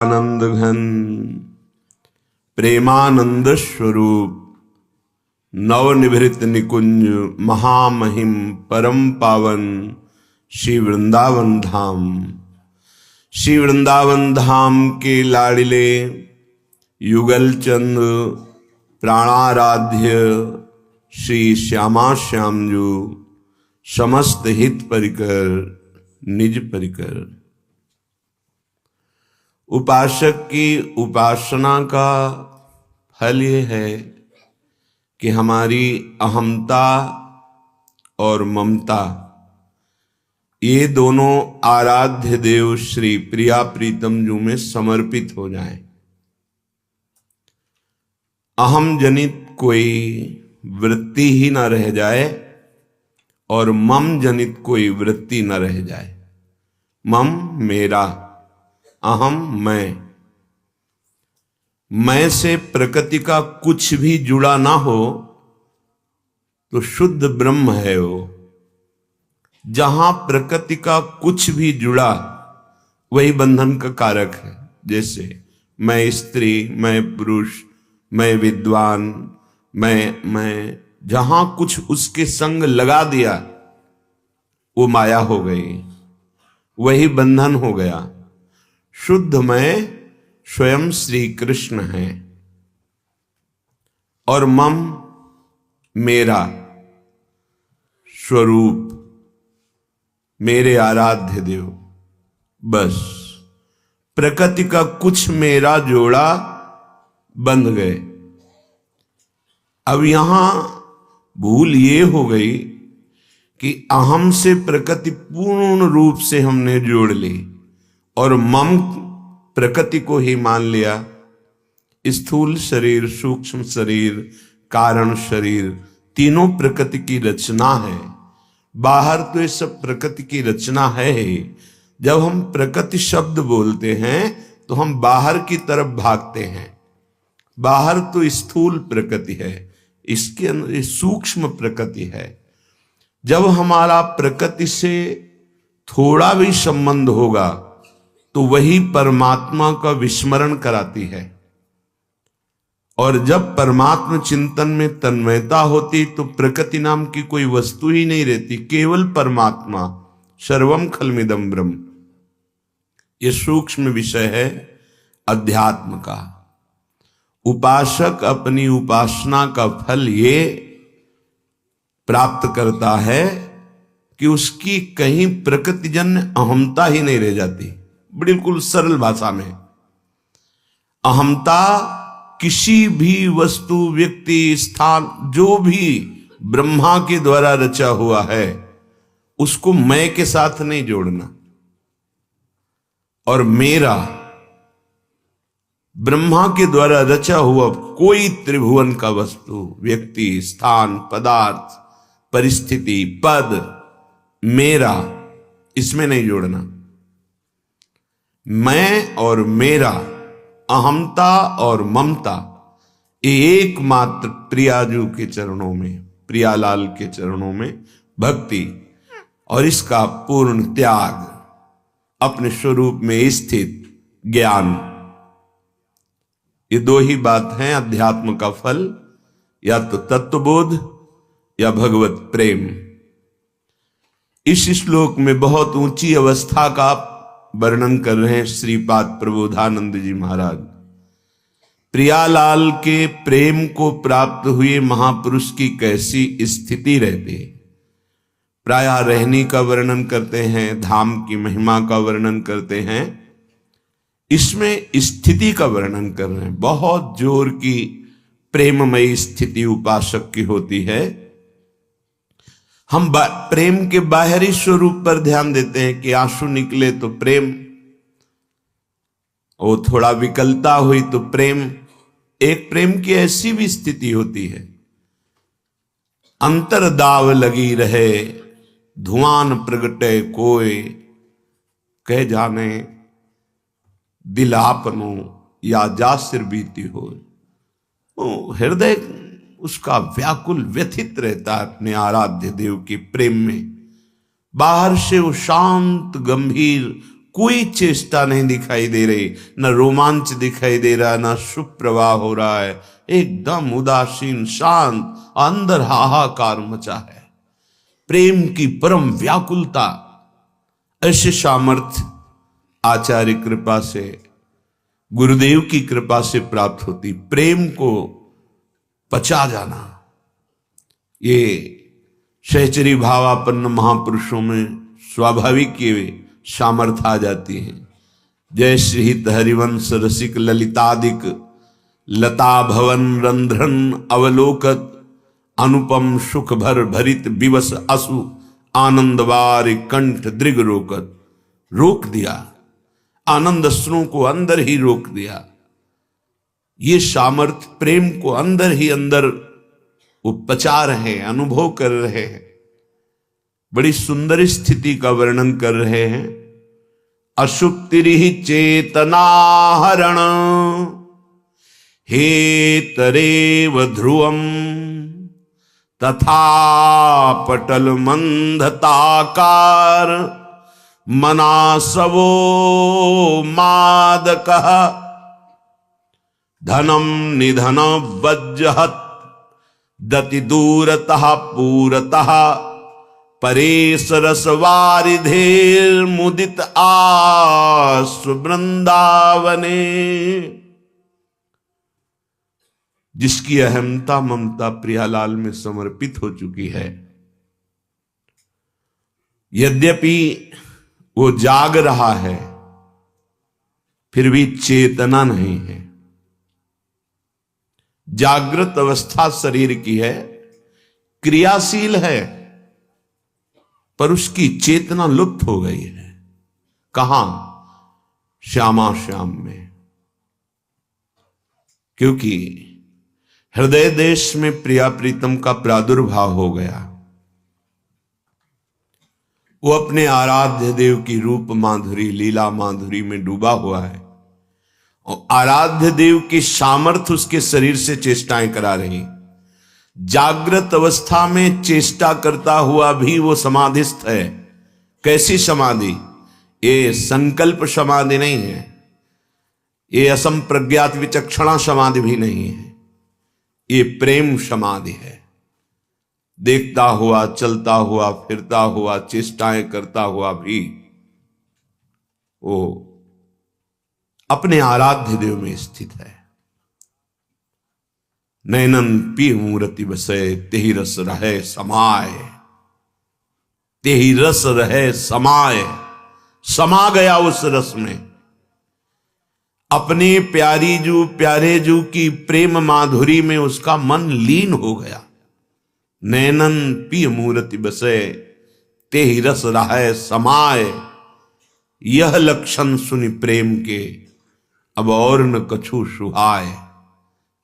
आनंद घन प्रेमानंद स्वरूप नवनिभृत निकुंज महामहिम परम पावन श्री वृंदावन धाम। श्री वृंदावन धाम के लाडिले युगल चंद प्राणाराध्य श्री श्यामा श्यामजू समस्त हित परिकर निज परिकर। उपासक की उपासना का फल ये है कि हमारी अहमता और ममता ये दोनों आराध्य देव श्री प्रिया प्रीतम जू में समर्पित हो जाएं। अहम जनित कोई वृत्ति ही न रह जाए और मम जनित कोई वृत्ति न रह जाए। मम मेरा, अहम मैं से प्रकृति का कुछ भी जुड़ा ना हो तो शुद्ध ब्रह्म है वो। जहां प्रकृति का कुछ भी जुड़ा वही बंधन का कारक है। जैसे मैं स्त्री, मैं पुरुष, मैं विद्वान, मैं जहां कुछ उसके संग लगा दिया वो माया हो गई, वही बंधन हो गया। शुद्ध मैं स्वयं श्री कृष्ण है और मम मेरा स्वरूप, मेरे आराध्य देव। बस प्रकृति का कुछ मेरा जोड़ा बंध गए। अब यहां भूल ये हो गई कि अहम से प्रकृति पूर्ण रूप से हमने जोड़ ली और मम प्रकृति को ही मान लिया। स्थूल शरीर, सूक्ष्म शरीर, कारण शरीर तीनों प्रकृति की रचना है। बाहर तो ये सब प्रकृति की रचना है ही। जब हम प्रकृति शब्द बोलते हैं तो हम बाहर की तरफ भागते हैं। बाहर तो स्थूल प्रकृति है, इसके अंदर सूक्ष्म प्रकृति है। जब हमारा प्रकृति से थोड़ा भी संबंध होगा तो वही परमात्मा का विस्मरण कराती है। और जब परमात्मा चिंतन में तन्मयता होती तो प्रकृति नाम की कोई वस्तु ही नहीं रहती, केवल परमात्मा। सर्वम खलमिदं ब्रह्म, ये सूक्ष्म विषय है अध्यात्म का। उपासक अपनी उपासना का फल ये प्राप्त करता है कि उसकी कहीं प्रकृतिजन्य अहमता ही नहीं रह जाती। बिल्कुल सरल भाषा में, अहमता किसी भी वस्तु, व्यक्ति, स्थान जो भी ब्रह्मा के द्वारा रचा हुआ है उसको मैं के साथ नहीं जोड़ना। और मेरा, ब्रह्मा के द्वारा रचा हुआ कोई त्रिभुवन का वस्तु, व्यक्ति, स्थान, पदार्थ, परिस्थिति, पद, मेरा, इसमें नहीं जोड़ना। मैं और मेरा, अहमता और ममता, एकमात्र प्रियाजू के चरणों में, प्रियालाल के चरणों में भक्ति और इसका पूर्ण त्याग, अपने स्वरूप में स्थित ज्ञान, ये दो ही बात हैं अध्यात्म का फल। या तो तत्वबोध या भगवत प्रेम। इस श्लोक में बहुत ऊंची अवस्था का वर्णन कर रहे हैं श्रीपाद प्रबोधानंद जी महाराज। प्रियालाल के प्रेम को प्राप्त हुए महापुरुष की कैसी स्थिति रहती, प्रायः रहनी का वर्णन करते हैं, धाम की महिमा का वर्णन करते हैं, इसमें स्थिति का वर्णन कर रहे हैं। बहुत जोर की प्रेममयी स्थिति उपासक की होती है। हम प्रेम के बाहरी स्वरूप पर ध्यान देते हैं कि आंसू निकले तो प्रेम, वो थोड़ा विकलता हुई तो प्रेम। एक प्रेम की ऐसी भी स्थिति होती है, अंतरदाव लगी रहे, धुआं प्रगटे कोय, कह जाने दिल आपनो या जासिर बीती हो। हृदय उसका व्याकुल व्यथित रहता है अपने आराध्य देव के प्रेम में। बाहर से वो शांत, गंभीर, कोई चेष्टा नहीं दिखाई दे रही, न रोमांच दिखाई दे रहा, न शुभ प्रवाह हो रहा है, एकदम उदासीन शांत, अंदर हाहाकार मचा है, प्रेम की परम व्याकुलता। ऐसे सामर्थ्य आचार्य कृपा से, गुरुदेव की कृपा से प्राप्त होती। प्रेम को पचा जाना, ये सहचरी भावापन्न महापुरुषों में स्वाभाविक ये सामर्थ्य आ जाती है। जय श्री हरिवंश रसिक ललितादिक लता भवन रंध्रन अवलोकत अनुपम सुख भर भरित विवश असु आनंदवार कंठ दृग रोकत। रोक दिया, आनंद अश्रुओं को अंदर ही रोक दिया। ये सामर्थ्य प्रेम को अंदर ही अंदर वो पचा रहे हैं, अनुभव कर रहे हैं। बड़ी सुंदर स्थिति का वर्णन कर रहे हैं। अशुक्तिरिहि चेतनाहरण हे तरेव ध्रुवम तथा पटल मंदताकार मनासवो मादकः धनम निधन वज्जहत दति दूरतः पूरतः परेश रसवारिधेर मुदित आसु वृंदावने। जिसकी अहमता ममता प्रियालाल में समर्पित हो चुकी है, यद्यपि वो जाग रहा है फिर भी चेतना नहीं है। जागृत अवस्था शरीर की है, क्रियाशील है, पर उसकी चेतना लुप्त हो गई है। कहां? श्यामा श्याम में। क्योंकि हृदय देश में प्रिया प्रीतम का प्रादुर्भाव हो गया। वो अपने आराध्य देव की रूप माधुरी लीला माधुरी में डूबा हुआ है, और आराध्य देव की सामर्थ्य उसके शरीर से चेष्टाएं करा रही। जागृत अवस्था में चेष्टा करता हुआ भी वो समाधिस्थ है। कैसी समाधि? ये संकल्प समाधि नहीं है, ये असंप्रज्ञात विचक्षणा समाधि भी नहीं है, ये प्रेम समाधि है। देखता हुआ, चलता हुआ, फिरता हुआ, चेष्टाएं करता हुआ भी वो अपने आराध्य देव में स्थित है। नैनन पी मूर्ति बसे तेहि रस रहे समाय, तेहि रस रहे समाय। समा गया उस रस में, अपने प्यारी जू प्यारे जू की प्रेम माधुरी में उसका मन लीन हो गया। नैनन पी मूर्ति बसे तेहि रस रहे समाय। यह लक्षण सुनि प्रेम के अब और न कछु सुहाय,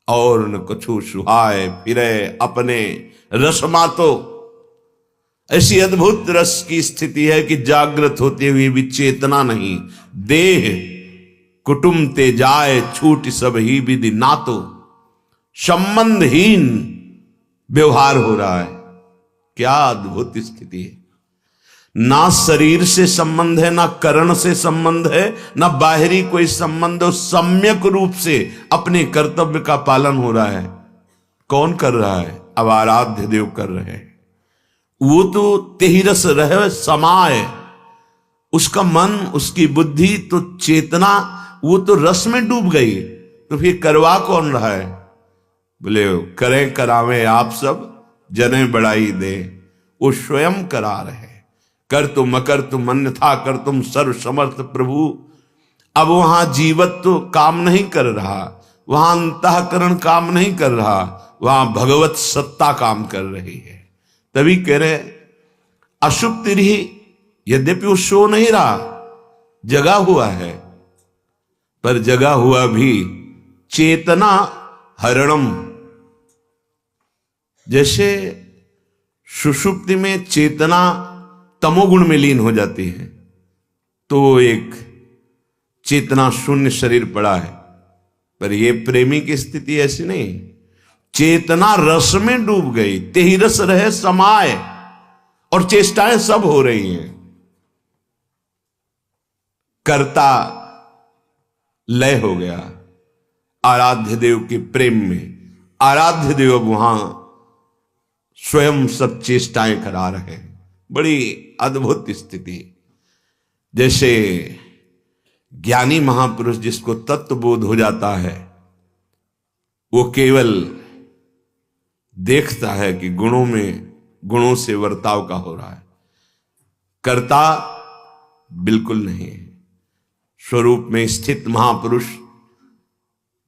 और न कछु सुहाय। फिरे अपने रस मातो। ऐसी अद्भुत रस की स्थिति है कि जागृत होते हुए भी चेतना नहीं। देह कुटुंब ते जाए छूट सब ही विधि नातो। संबंधहीन व्यवहार हो रहा है। क्या अद्भुत स्थिति है। ना शरीर से संबंध है, ना करण से संबंध है, ना बाहरी कोई संबंध हो। सम्यक रूप से अपने कर्तव्य का पालन हो रहा है। कौन कर रहा है? अब आराध्य देव कर रहे हैं। वो तो तेहि रस रहे समाय। उसका मन, उसकी बुद्धि तो चेतना, वो तो रस में डूब गई। तो फिर करवा कौन रहा है? बोले करें करावें आप सब जने बढ़ाई दे। वो स्वयं करा रहे। कर तुम अकर तुम अन्यथा कर तुम सर्व समर्थ प्रभु। अब वहां जीवत तो काम नहीं कर रहा, वहां अंतःकरण काम नहीं कर रहा, वहां भगवत सत्ता काम कर रही है। तभी कह रहे अशुभ ही, यद्यपि वो सो नहीं रहा, जगा हुआ है, पर जगा हुआ भी चेतना हरणम। जैसे सुषुप्ति में चेतना तमोगुण में लीन हो जाती है, तो एक चेतना शून्य शरीर पड़ा है। पर यह प्रेमी की स्थिति ऐसी नहीं, चेतना रस में डूब गई। तेहि रस रहे समाय, और चेष्टाएं सब हो रही हैं। कर्ता लय हो गया आराध्य देव के प्रेम में। आराध्य देव अब वहां स्वयं सब चेष्टाएं करा रहे हैं। बड़ी अद्भुत स्थिति। जैसे ज्ञानी महापुरुष जिसको तत्वबोध हो जाता है, वो केवल देखता है कि गुणों से वर्ताव का हो रहा है, कर्ता बिल्कुल नहीं है। स्वरूप में स्थित महापुरुष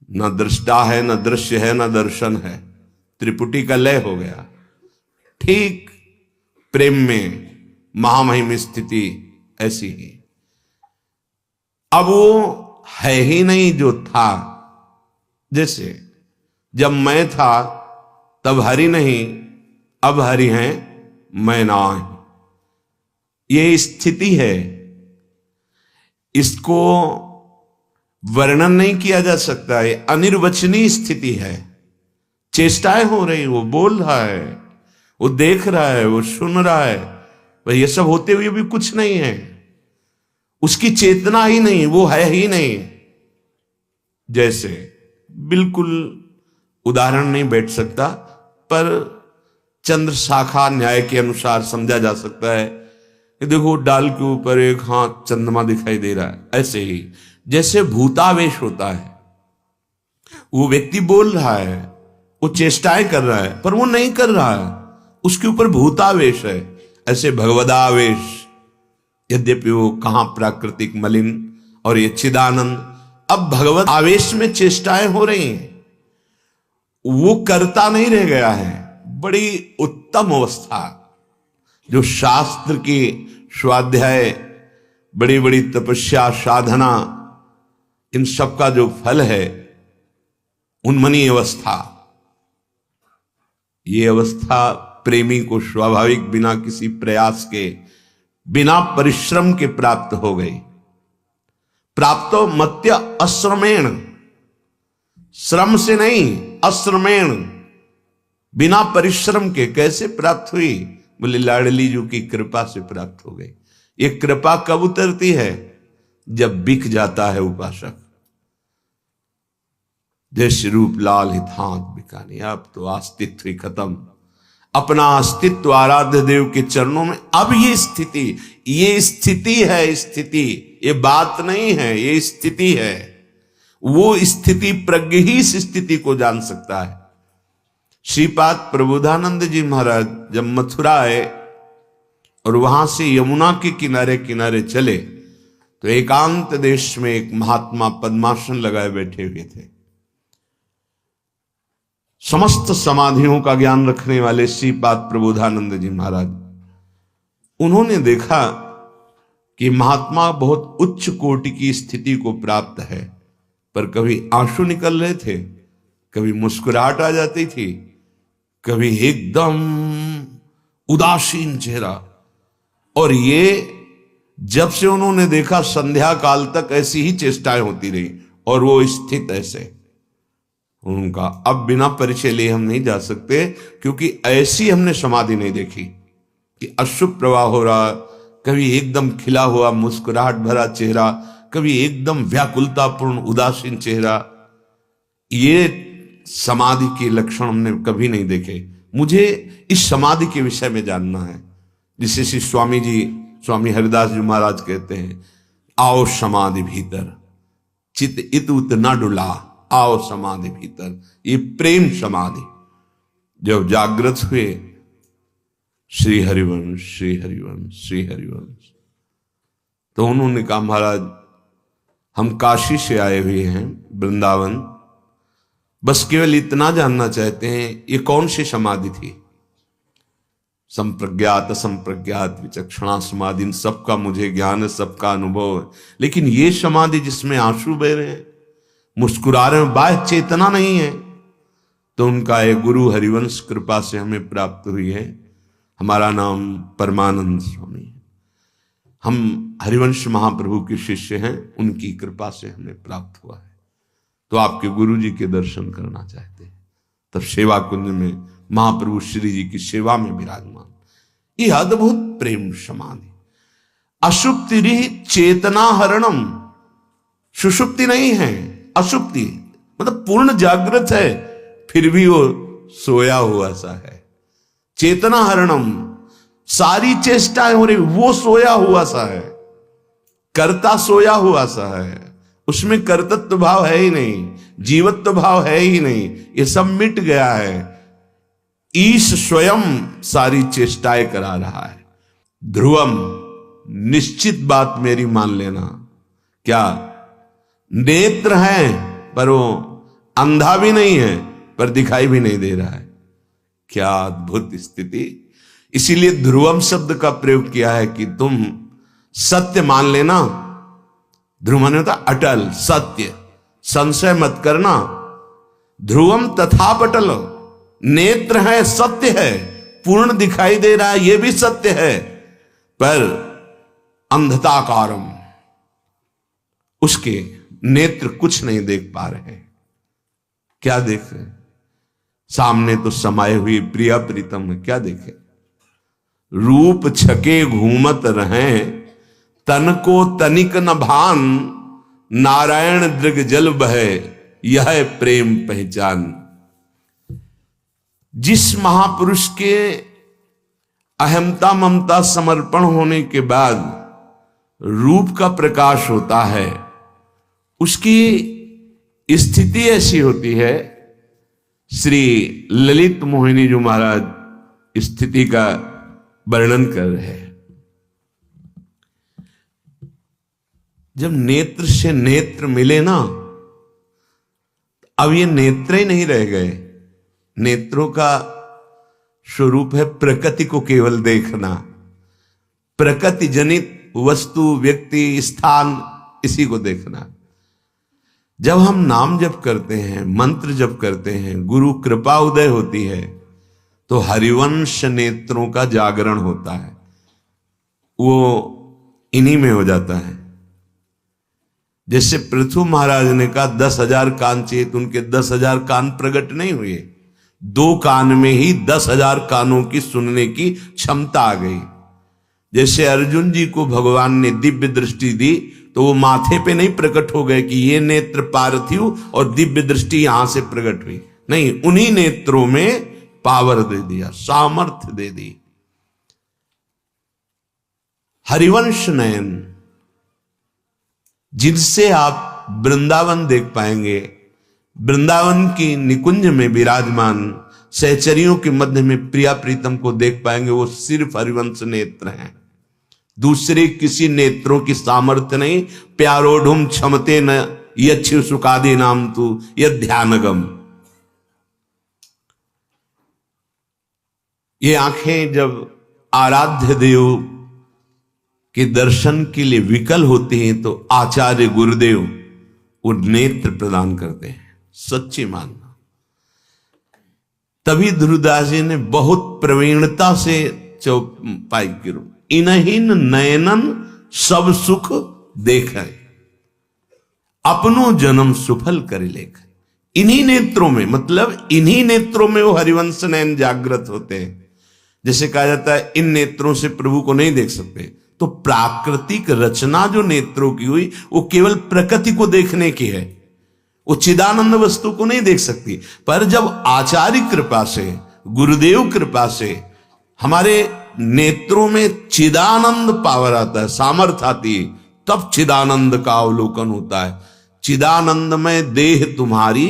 न दृष्टा है, न दृश्य है, न दर्शन है। त्रिपुटी का लय हो गया। ठीक प्रेम में महामहिम स्थिति ऐसी ही। अब वो है ही नहीं जो था। जैसे जब मैं था तब हरि नहीं, अब हरि हैं मैं ना हूं। ये स्थिति है, इसको वर्णन नहीं किया जा सकता। है अनिर्वचनीय स्थिति है। चेष्टाएं हो रही, वो बोल रहा है, वो देख रहा है, वो सुन रहा है, पर ये सब होते हुए भी कुछ नहीं है। उसकी चेतना ही नहीं, वो है ही नहीं। जैसे बिल्कुल उदाहरण नहीं बैठ सकता, पर चंद्र शाखा न्याय के अनुसार समझा जा सकता है कि देखो डाल के ऊपर एक हाथ चंद्रमा दिखाई दे रहा है। ऐसे ही जैसे भूतावेश होता है, वो व्यक्ति बोल रहा है, वो चेष्टाएं कर रहा है, पर वो नहीं कर रहा है, उसके ऊपर भूतावेश है। ऐसे भगवदावेश, यद्यपि वो कहां प्राकृतिक मलिन और ये चिदानंद, अब भगवत आवेश में चेष्टाएं हो रही हैं। वो करता नहीं रह गया है। बड़ी उत्तम अवस्था जो शास्त्र की स्वाध्याय, बड़ी बड़ी तपस्या साधना, इन सब का जो फल है, उन्मनी अवस्था। ये अवस्था प्रेमी को स्वाभाविक बिना किसी प्रयास के, बिना परिश्रम के प्राप्त हो गई। प्राप्तो मत्य अश्रमेण, श्रम से नहीं, अश्रमेण, बिना परिश्रम के। कैसे प्राप्त हुई? बोले लाडली जी की कृपा से प्राप्त हो गई। ये कृपा कब उतरती है? जब बिक जाता है उपासक। जैसे रूप लाल हितांत बिकानी, अब तो अस्तित्व ही खत्म। अपना अस्तित्व आराध्य देव के चरणों में। अब ये स्थिति है। स्थिति ये बात नहीं है, ये स्थिति है। वो स्थिति प्रज्ञ ही इस स्थिति को जान सकता है। श्रीपाद प्रबोधानंद जी महाराज जब मथुरा आए और वहां से यमुना के किनारे किनारे चले, तो एकांत देश में एक महात्मा पद्मासन लगाए बैठे हुए थे। समस्त समाधियों का ज्ञान रखने वाले श्रीपाद प्रबोधानंद जी महाराज, उन्होंने देखा कि महात्मा बहुत उच्च कोटि की स्थिति को प्राप्त है, पर कभी आंसू निकल रहे थे, कभी मुस्कुराहट आ जाती थी, कभी एकदम उदासीन चेहरा। और ये जब से उन्होंने देखा, संध्या काल तक ऐसी ही चेष्टाएं होती रही और वो स्थित ऐसे। उनका अब बिना परिचय लिए हम नहीं जा सकते, क्योंकि ऐसी हमने समाधि नहीं देखी कि अशुभ प्रवाह हो रहा, कभी एकदम खिला हुआ मुस्कुराहट भरा चेहरा, कभी एकदम व्याकुलतापूर्ण उदासीन चेहरा। ये समाधि के लक्षण हमने कभी नहीं देखे। मुझे इस समाधि के विषय में जानना है, जिसे श्री स्वामी हरिदास जी महाराज कहते हैं, आओ समाधि भीतर, चित इत उत न डुला, आओ समाधि भीतर। ये प्रेम समाधि जब जागृत हुए, श्री हरिवंश श्री हरिवंश श्री हरिवंश, तो उन्होंने कहा महाराज हम काशी से आए हुए हैं, वृंदावन, बस केवल इतना जानना चाहते हैं ये कौन सी समाधि थी? संप्रज्ञात असंप्रज्ञात विचक्षणा समाधि, इन सबका मुझे ज्ञान है, सबका अनुभव है, लेकिन ये समाधि जिसमें आंसू बह रहे हैं, मुस्कुरा रहे हैं, बाह्य चेतना नहीं है, तो उनका एक गुरु हरिवंश कृपा से हमें प्राप्त हुई है। हमारा नाम परमानंद स्वामी है, हम हरिवंश महाप्रभु के शिष्य हैं, उनकी कृपा से हमें प्राप्त हुआ है। तो आपके गुरु जी के दर्शन करना चाहते हैं, तब सेवा कुंज में महाप्रभु श्री जी की सेवा में विराजमान। ये अद्भुत प्रेम समाधि। अशुप्ति चेतना हरणम, सुषुप्ति नहीं है, अशुप्ति मतलब पूर्ण जागृत है फिर भी वो सोया हुआ सा है। चेतना हरणम, सारी चेष्टाएं हो रही, वो सोया हुआ सा है, कर्ता सोया हुआ सा है, उसमें कर्तृत्व भाव है ही नहीं, जीवत्व भाव है ही नहीं, ये सब मिट गया है। ईश स्वयं सारी चेष्टाएं करा रहा है। ध्रुवम, निश्चित बात मेरी मान लेना, क्या नेत्र है पर वो अंधा भी नहीं है पर दिखाई भी नहीं दे रहा है। क्या अद्भुत स्थिति। इसीलिए ध्रुवम शब्द का प्रयोग किया है कि तुम सत्य मान लेना। ध्रुव माने होता अटल, सत्य, संशय मत करना। ध्रुवम तथा पटल, नेत्र है, सत्य है, पूर्ण दिखाई दे रहा है, यह भी सत्य है, पर अंधताकारम, उसके नेत्र कुछ नहीं देख पा रहे। क्या देख रहे? सामने तो समाये हुई प्रिया प्रीतम है, क्या देखे? रूप छके घूमत रहे, तन को तनिक न भान, नारायण दृग जल बहे, यह प्रेम पहचान। जिस महापुरुष के अहमता ममता समर्पण होने के बाद रूप का प्रकाश होता है, उसकी स्थिति ऐसी होती है। श्री ललित मोहिनी जो महाराज स्थिति का वर्णन कर रहे हैं, जब नेत्र से नेत्र मिले ना, अब ये नेत्र ही नहीं रह गए। नेत्रों का स्वरूप है प्रकृति को केवल देखना, प्रकृति जनित वस्तु, व्यक्ति, स्थान, इसी को देखना। जब हम नाम जप करते हैं, मंत्र जप करते हैं, गुरु कृपा उदय होती है, तो हरिवंश नेत्रों का जागरण होता है। वो इन्हीं में हो जाता है। जैसे पृथु महाराज ने कहा 10,000 कान चाहिए, तो उनके 10,000 कान प्रकट नहीं हुए, 2 कान में ही 10,000 कानों की सुनने की क्षमता आ गई। जैसे अर्जुन जी को भगवान ने दिव्य दृष्टि दी, तो वो माथे पे नहीं प्रकट हो गए कि ये नेत्र पार्थिव और दिव्य दृष्टि यहां से प्रकट हुई, नहीं, उन्हीं नेत्रों में पावर दे दिया, सामर्थ्य दे दी। हरिवंश नयन, जिनसे आप वृंदावन देख पाएंगे, वृंदावन की निकुंज में विराजमान सहचरियों के मध्य में प्रिया प्रीतम को देख पाएंगे, वो सिर्फ हरिवंश नेत्र हैं। दूसरे किसी नेत्रों की सामर्थ्य नहीं। प्यारोढ़ुम क्षमते न यच्छु सुकादि नाम तू यह ध्यानगम। ये आंखें जब आराध्य देव के दर्शन के लिए विकल होती हैं, तो आचार्य गुरुदेव वो नेत्र प्रदान करते हैं। सच्ची मानना। तभी ध्रुवदास जी ने बहुत प्रवीणता से चौपाई की, इनहीन नयनन सब सुख देखे, अपनो जन्म सुफल कर लेख। इन्हीं नेत्रों में, मतलब इन्हीं नेत्रों में वो हरिवंश नयन जागृत होते हैं। जैसे कहा जाता है इन नेत्रों से प्रभु को नहीं देख सकते, तो प्राकृतिक रचना जो नेत्रों की हुई वो केवल प्रकृति को देखने की है, वो चिदानंद वस्तु को नहीं देख सकती। पर जब आचार्य कृपा से, गुरुदेव कृपा से हमारे नेत्रों में चिदानंद पावर आता है, सामर्थ्य आती है, तब चिदानंद का अवलोकन होता है। चिदानंद में देह तुम्हारी,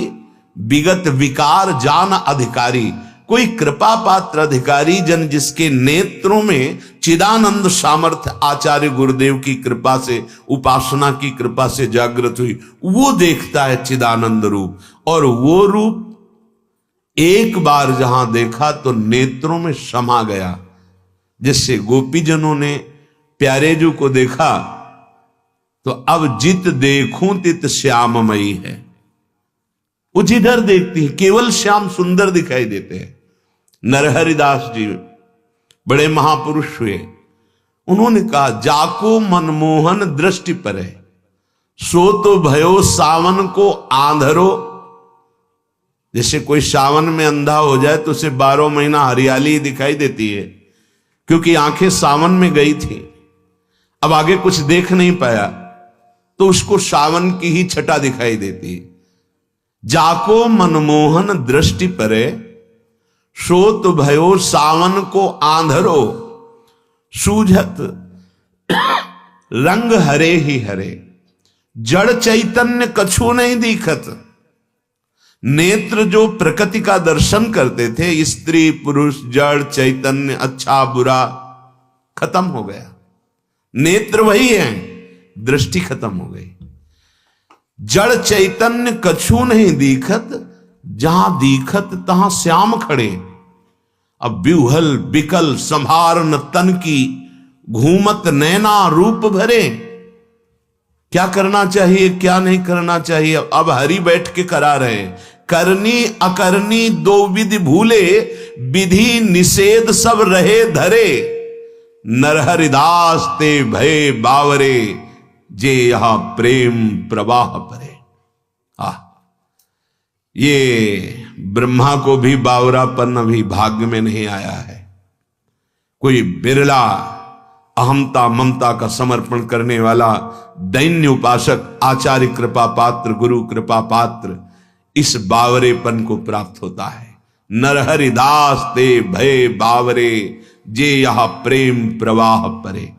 विगत विकार जान अधिकारी। कोई कृपा पात्र अधिकारी जन जिसके नेत्रों में चिदानंद सामर्थ्य आचार्य गुरुदेव की कृपा से, उपासना की कृपा से जागृत हुई, वो देखता है चिदानंद रूप। और वो रूप एक बार जहां देखा तो नेत्रों में समा गया। जिससे गोपीजनों ने प्यारे जू को देखा तो अब जित देखूं तित श्याममयी है। वो जिधर देखती है केवल श्याम सुंदर दिखाई देते हैं। नरहरिदास जी बड़े महापुरुष हुए, उन्होंने कहा जाको मनमोहन दृष्टि परे, सो तो भयो सावन को आंधरो। जैसे कोई सावन में अंधा हो जाए तो उसे 12 महीना हरियाली दिखाई देती है, क्योंकि आंखें सावन में गई थी। अब आगे कुछ देख नहीं पाया, तो उसको सावन की ही छटा दिखाई देती। जाको मनमोहन दृष्टि परे, सोत भयो सावन को आंधरो, सूझत रंग हरे ही हरे, जड़ चैतन्य कछु नहीं दिखत। नेत्र जो प्रकृति का दर्शन करते थे, स्त्री पुरुष जड़ चैतन्य अच्छा बुरा, खत्म हो गया। नेत्र वही है, दृष्टि खत्म हो गई। जड़ चैतन्य कछु नहीं दिखत, जहां दिखत तहां श्याम खड़े। अब व्यूहल बिकल संभार न तन की, घूमत नैना रूप भरे। क्या करना चाहिए क्या नहीं करना चाहिए, अब हरि बैठ के करा रहे हैं। करनी अकरनी दो विधि भूले, विधि निषेध सब रहे धरे। नरहरिदास ते भय बावरे, जे यहां प्रेम प्रवाह परे। ये ब्रह्मा को भी बावरापन अभी भाग्य में नहीं आया है। कोई बिरला अहमता ममता का समर्पण करने वाला दैन्य उपासक, आचार्य कृपा पात्र, गुरु कृपा पात्र, इस बावरेपन को प्राप्त होता है। नरहरिदास ते भय बावरे, जे यह प्रेम प्रवाह परे।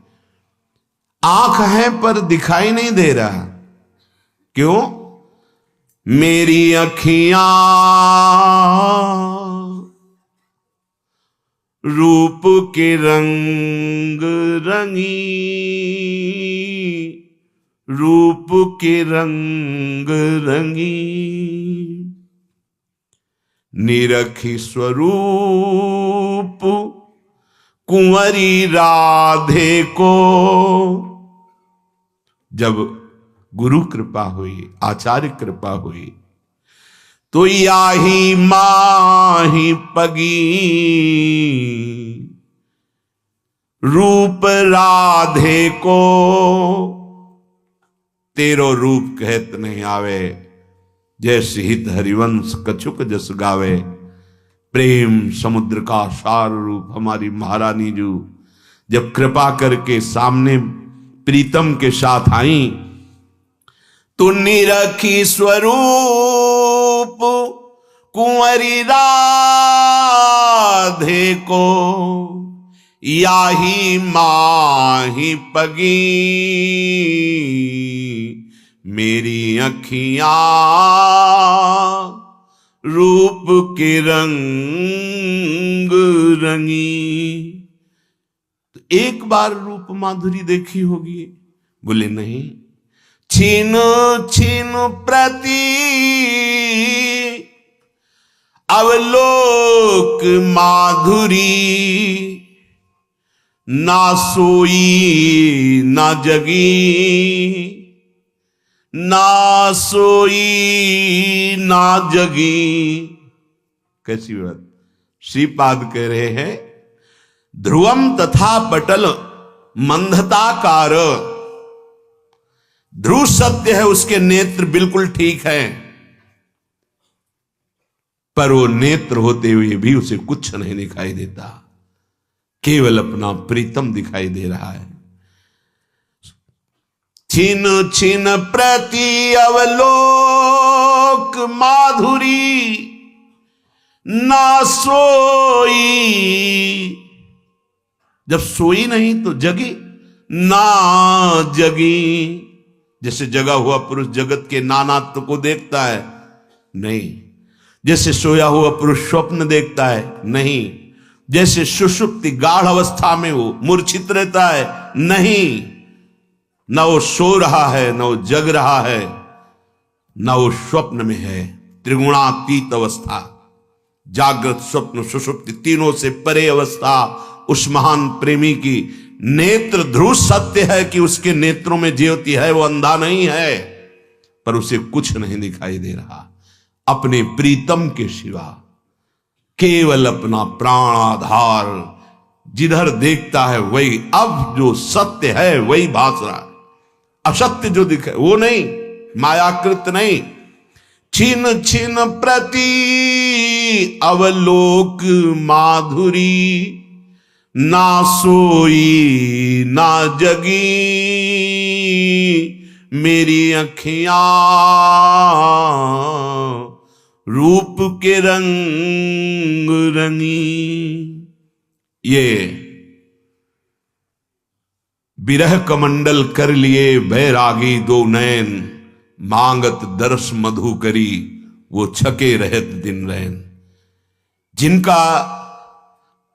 आंख है पर दिखाई नहीं दे रहा, क्यों? मेरी अखियां रूप के रंग रंगी, रूप के रंग रंगी। निरखी स्वरूप कुंवरी राधे को। जब गुरु कृपा हुई, आचार्य कृपा हुई, तो याही माही पगी, रूप राधे को। तेरो रूप कहत नहीं आवे, जैसे हित हरिवंश कछुक जस गावे। प्रेम समुद्र का सार रूप हमारी महारानी जी जब कृपा करके सामने प्रीतम के साथ आई, तो निरखी स्वरूप कुंवरी राधे को, याही माही पगी। मेरी अखियां रूप के रंग रंगी। तो एक बार रूप माधुरी देखी होगी? बोले नहीं। छीन छीन प्रति अवलोक माधुरी, ना सोई ना जगी, ना सोई ना जगी। कैसी बात! श्रीपाद कह रहे हैं, ध्रुवम तथा पटल मंदताकार। ध्रुव सत्य है, उसके नेत्र बिल्कुल ठीक है, पर वो नेत्र होते हुए भी उसे कुछ नहीं दिखाई देता, केवल अपना प्रीतम दिखाई दे रहा है। छिन छिन प्रति अवलोक माधुरी, ना सोई। जब सोई नहीं तो जगी ना जगी। जैसे जगा हुआ पुरुष जगत के नानात्व को देखता है, नहीं। जैसे सोया हुआ पुरुष स्वप्न देखता है, नहीं। जैसे सुषुप्ति गाढ़ अवस्था में वो मूर्छित रहता है, नहीं। ना वो सो रहा है, ना वो जग रहा है, ना वो स्वप्न में है। त्रिगुणातीत अवस्था, जागृत स्वप्न सुषुप्ति तीनों से परे अवस्था उस महान प्रेमी की। नेत्र ध्रुव सत्य है कि उसके नेत्रों में ज्योति है, वो अंधा नहीं है, पर उसे कुछ नहीं दिखाई दे रहा अपने प्रीतम के सिवा। केवल अपना प्राण आधार जिधर देखता है वही, अब जो सत्य है वही भास रहा है। असत्य जो दिखे वो नहीं, मायाकृत नहीं। छिन छिन प्रति अवलोक माधुरी, ना सोई ना जगी मेरी अखियां, रूप के रंग रंगी। ये बिरह कमंडल कर लिए बैरागी दो नैन, मांगत दर्श मधु करी वो छके रहत दिन रैन। जिनका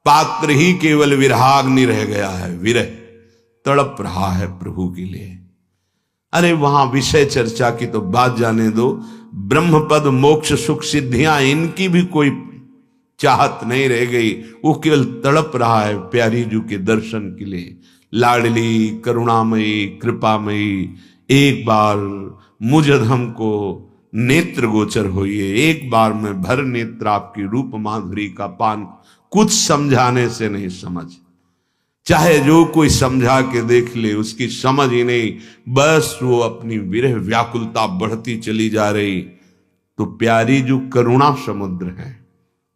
पात्र ही केवल विरहाग्नि रह गया है, विरह तड़प रहा है प्रभु के लिए। अरे वहां विषय चर्चा की तो बात जाने दो, ब्रह्म पद मोक्ष सुख सिद्धियां इनकी भी कोई चाहत नहीं रह गई। वो केवल तड़प रहा है प्यारी जू के दर्शन के लिए। लाडली करुणामयी कृपामयी, एक बार मुझ अधम को नेत्र गोचर होइए, एक बार में भर नेत्र आपकी रूप माधुरी का पान। कुछ समझाने से नहीं समझ, चाहे जो कोई समझा के देख ले उसकी समझ ही नहीं, बस वो अपनी विरह व्याकुलता बढ़ती चली जा रही। तो प्यारी जो करुणा समुद्र है,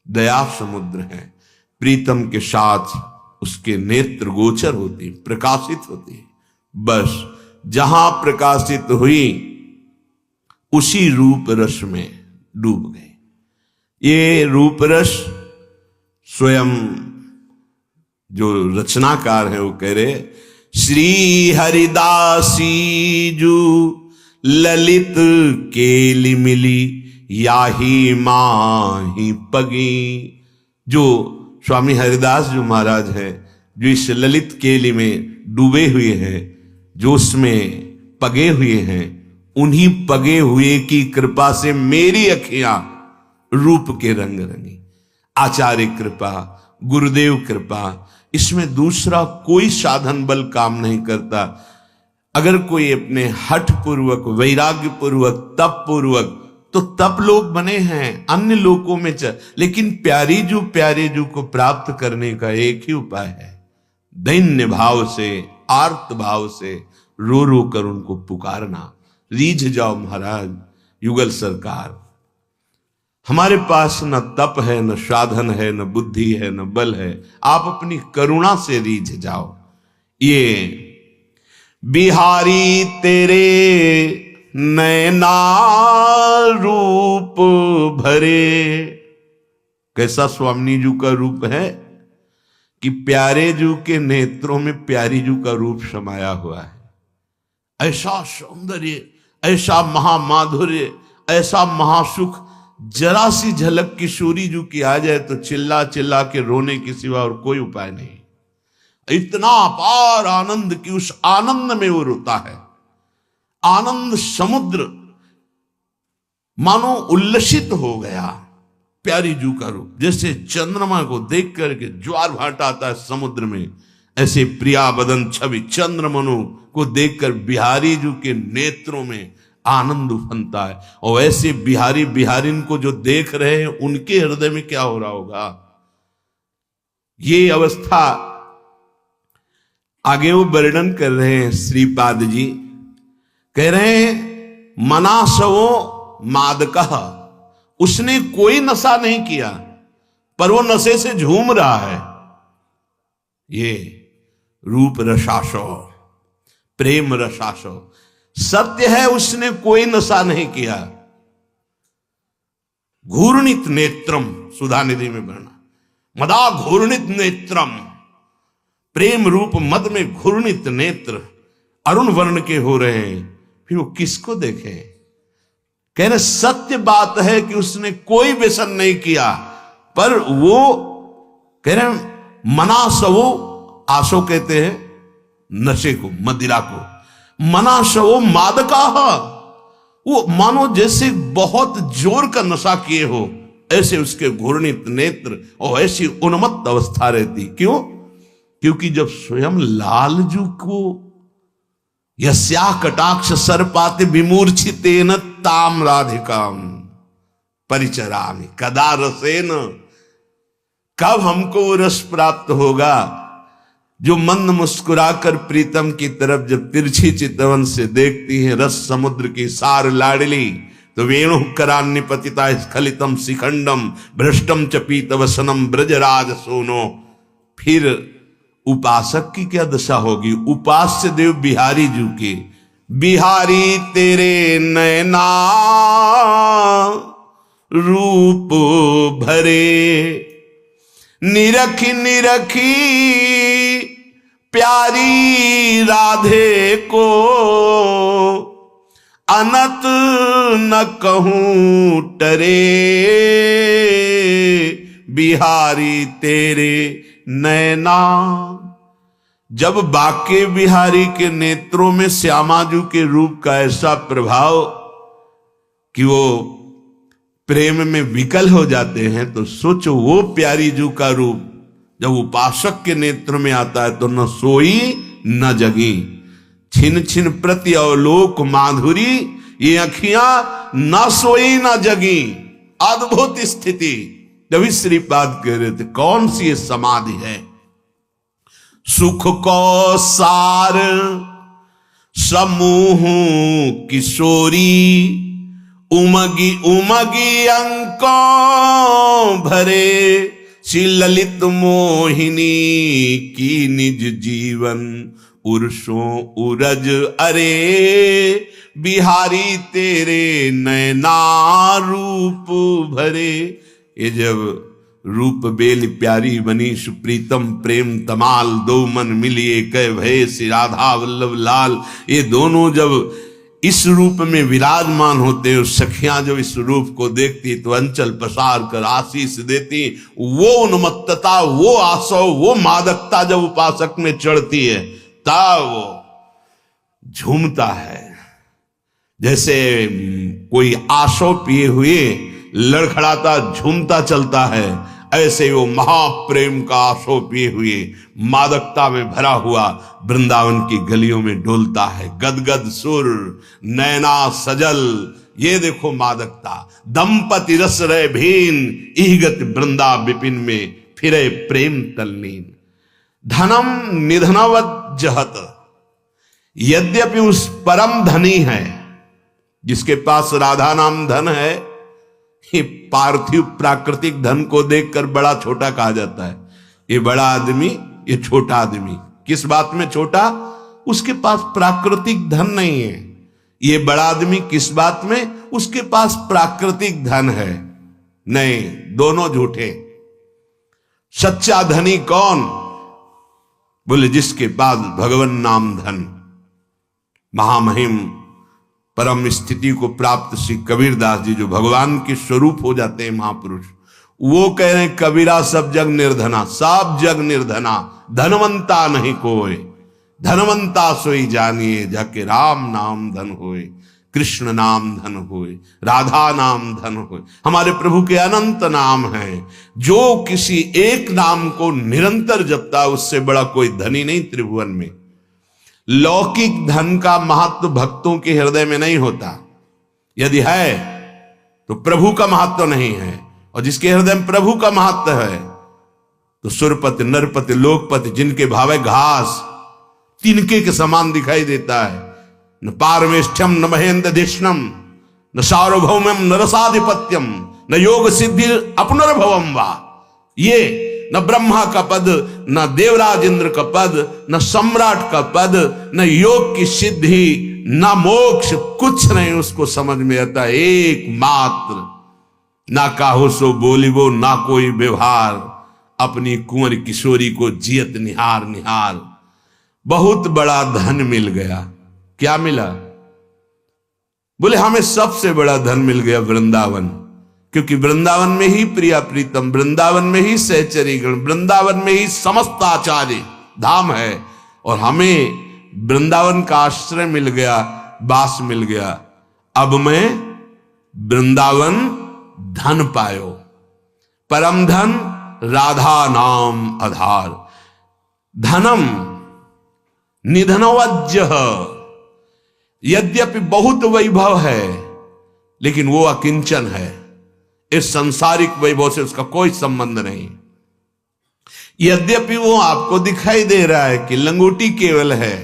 दया समुद्र है, प्रीतम के साथ उसके नेत्र गोचर होती, प्रकाशित होती। बस जहां प्रकाशित हुई उसी रूप रस में डूब गए। ये रूप रस स्वयं जो रचनाकार है वो कह रहे, श्री हरिदासी जू ललित केली मिली, याही माही पगी। जो स्वामी हरिदास जो महाराज है, जो इस ललित केली में डूबे हुए हैं, जो उसमें पगे हुए हैं, उन्हीं पगे हुए की कृपा से मेरी अखियां रूप के रंग रंगी। आचार्य कृपा, गुरुदेव कृपा, इसमें दूसरा कोई साधन बल काम नहीं करता। अगर कोई अपने हठ पूर्वक, वैराग्य पूर्वक, तप पूर्वक, तो तप लोग बने हैं अन्य लोकों में लेकिन प्यारे जू को प्राप्त करने का एक ही उपाय है, दैन्य भाव से, आर्त भाव से रो रो कर उनको पुकारना। रीझ जाओ महाराज युगल सरकार, हमारे पास न तप है, न साधन है, न बुद्धि है, न बल है, आप अपनी करुणा से रीझ जाओ। ये बिहारी तेरे नैना रूप भरे, कैसा स्वामी जू का रूप है कि प्यारे जू के नेत्रों में प्यारी जू का रूप समाया हुआ है। ऐसा सौंदर्य, ऐसा महामाधुर्य, ऐसा महासुख, जरा सी झलक किशोरी जू की आ जाए तो चिल्ला चिल्ला के रोने के सिवा और कोई उपाय नहीं। इतना अपार आनंद कि उस आनंद में वो रोता है। आनंद समुद्र मानो उल्लसित हो गया। प्यारी जू का रूप, जैसे चंद्रमा को देख करके ज्वार भाटा आता है समुद्र में, ऐसे प्रिया बदन छवि चंद्रमनु को देखकर बिहारी जू के नेत्रों में आनंद उफनता है। और ऐसे बिहारी बिहारिन को जो देख रहे हैं उनके हृदय में क्या हो रहा होगा। ये अवस्था आगे वो वर्णन कर रहे हैं श्रीपाद जी, कह रहे हैं मनासवो मादकः, उसने कोई नशा नहीं किया पर वो नशे से झूम रहा है। ये रूप रसासो, प्रेम रसासो, सत्य है उसने कोई नशा नहीं किया। घूर्णित नेत्रम, सुधा निधि में वर्णन, मदा घूर्णित नेत्रम, प्रेम रूप मद में घूर्णित नेत्र अरुण वर्ण के हो रहे हैं। फिर वो किसको देखे, कह रहे सत्य बात है कि उसने कोई व्यसन नहीं किया, पर वो कह रहे मनासवो, आसो कहते हैं नशे को, मदिरा को, मनासवो मादका, वो मानो जैसे बहुत जोर का नशा किए हो, ऐसे उसके घूर्णित नेत्र और ऐसी उन्मत्त अवस्था रहती। क्यों? क्योंकि जब स्वयं लालजू को यस्या कटाक्ष सर्पाति विमूर्छितेन ताम राधिकाम परिचरामि कदा रसेन, कब हमको वो रस प्राप्त होगा जो मंद मुस्कुराकर प्रीतम की तरफ जब तिरछी चितवन से देखती है रस समुद्र की सार लाडली, तो वेणु करान्य पतिता स्खलितम शिखंडम भ्रष्टम च पीतवसनम ब्रजराज सोनो। फिर उपासक की क्या दशा होगी? उपास्य देव बिहारी जी के, बिहारी तेरे नैना रूप भरे, निरखी निरखी प्यारी राधे को, अनत न कहूं टरे, बिहारी तेरे नैना। जब बाके बिहारी के नेत्रों में श्यामाजू के रूप का ऐसा प्रभाव कि वो प्रेम में विकल हो जाते हैं, तो सोचो वो प्यारी जू का रूप जब उपासक के नेत्र में आता है तो न सोई न जगी, छिन छिन प्रति अवलोक माधुरी, ये अखियां न सोई न जगी। अद्भुत स्थिति। जब श्रीपाद कह रहे थे कौन सी ये समाधि है? सुख को सार समूह किशोरी, उमगी उमगी अंकों भरे, श्री ललित मोहिनी की निज जीवन उर्षों उरज अरे, बिहारी तेरे नैना रूप भरे। ये जब रूप बेल प्यारी बनी सुप्रीतम प्रेम तमाल, दो मन मिलिए कह भय श्री राधा वल्लभ लाल, ये दोनों जब इस रूप में विराजमान होते हैं, सखियां जब इस रूप को देखती तो अंचल पसार कर आशीष देती। वो उन्मत्तता, वो आसव, वो मादकता जब उपासक में चढ़ती है तब वो झूमता है, जैसे कोई आसव पिए हुए लड़खड़ाता झूमता चलता है, ऐसे वो महाप्रेम का आसव पिए हुए मादकता में भरा हुआ वृंदावन की गलियों में डोलता है। गदगद सुर नैना सजल, ये देखो मादकता। दंपति रस रहे भीन, इहगत वृंदा विपिन में फिरे प्रेम तल्लीन। धनम निधनवत जहत, यद्यपि उस परम धनी है जिसके पास राधा नाम धन है, ये पार्थिव प्राकृतिक धन को देखकर बड़ा छोटा कहा जाता है। ये बड़ा आदमी, ये छोटा आदमी। किस बात में छोटा? उसके पास प्राकृतिक धन नहीं है। ये बड़ा आदमी किस बात में? उसके पास प्राकृतिक धन है। नहीं, दोनों झूठे। सच्चा धनी कौन? बोले जिसके पास भगवान नाम धन। महामहिम परम स्थिति को प्राप्त श्री कबीरदास जी, जो भगवान के स्वरूप हो जाते हैं महापुरुष, वो कह रहे हैं कबीरा सब जग निर्धना, सब जग निर्धना, धनवंता नहीं कोई, धनवंता सोई जानिए जाके राम नाम धन होए, कृष्ण नाम धन होए, राधा नाम धन होए। हमारे प्रभु के अनंत नाम हैं, जो किसी एक नाम को निरंतर जपता उससे बड़ा कोई धनी नहीं त्रिभुवन में। लौकिक धन का महत्व भक्तों के हृदय में नहीं होता, यदि है तो प्रभु का महत्व नहीं है। और जिसके हृदय में प्रभु का महत्व है तो सुरपति नरपति लोकपति, जिनके भावे घास तिनके के समान दिखाई देता है। न पारमेष्ठ्यम न महेंद्र धिष्णम न सार्वभौमम न रसाधिपत्यम न योग सिद्धि अपनर्भवम वा। ये न ब्रह्मा का पद, न देवराज इंद्र का पद, न सम्राट का पद, न योग की सिद्धि, न मोक्ष, कुछ नहीं उसको समझ में आता। एकमात्र ना काहो सो बोलिबो, ना कोई व्यवहार, अपनी कुंवर किशोरी को जियत निहार निहार। बहुत बड़ा धन मिल गया। क्या मिला? बोले हमें सबसे बड़ा धन मिल गया वृंदावन, क्योंकि वृंदावन में ही प्रिया प्रीतम, वृंदावन में ही सहचरीगण, वृंदावन में ही समस्त आचार्य धाम है। और हमें वृंदावन का आश्रय मिल गया, वास मिल गया। अब मैं वृंदावन धन पायो, परम धन राधा नाम आधार। धनम निधनवज्जह, यद्यपि बहुत वैभव है लेकिन वो अकिंचन है। इस सांसारिक वैभव से उसका कोई संबंध नहीं। यद्यपि वो आपको दिखाई दे रहा है कि लंगोटी केवल है,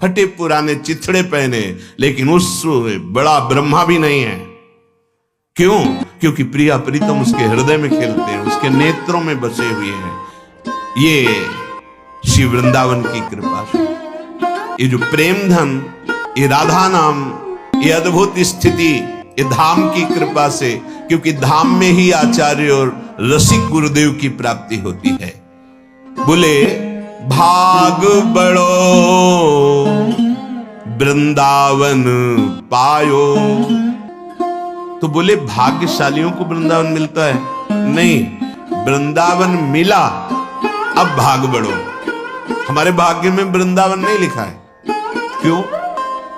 फटे पुराने चिथड़े पहने, लेकिन उस बड़ा ब्रह्मा भी नहीं है। क्यों? क्योंकि प्रिया प्रीतम उसके हृदय में खेलते हैं, उसके नेत्रों में बसे हुए हैं। ये श्री वृंदावन की कृपा से। ये जो प्रेम धन, ये राधा नाम, ये अद्भुत स्थिति, ये धाम की कृपा से, क्योंकि धाम में ही आचार्य और रसिक गुरुदेव की प्राप्ति होती है। बोले भाग बड़ो वृंदावन पायो। तो बोले भाग्यशालियों को वृंदावन मिलता है? नहीं, वृंदावन मिला, अब भाग बढ़ो। हमारे भाग्य में वृंदावन नहीं लिखा है। क्यों?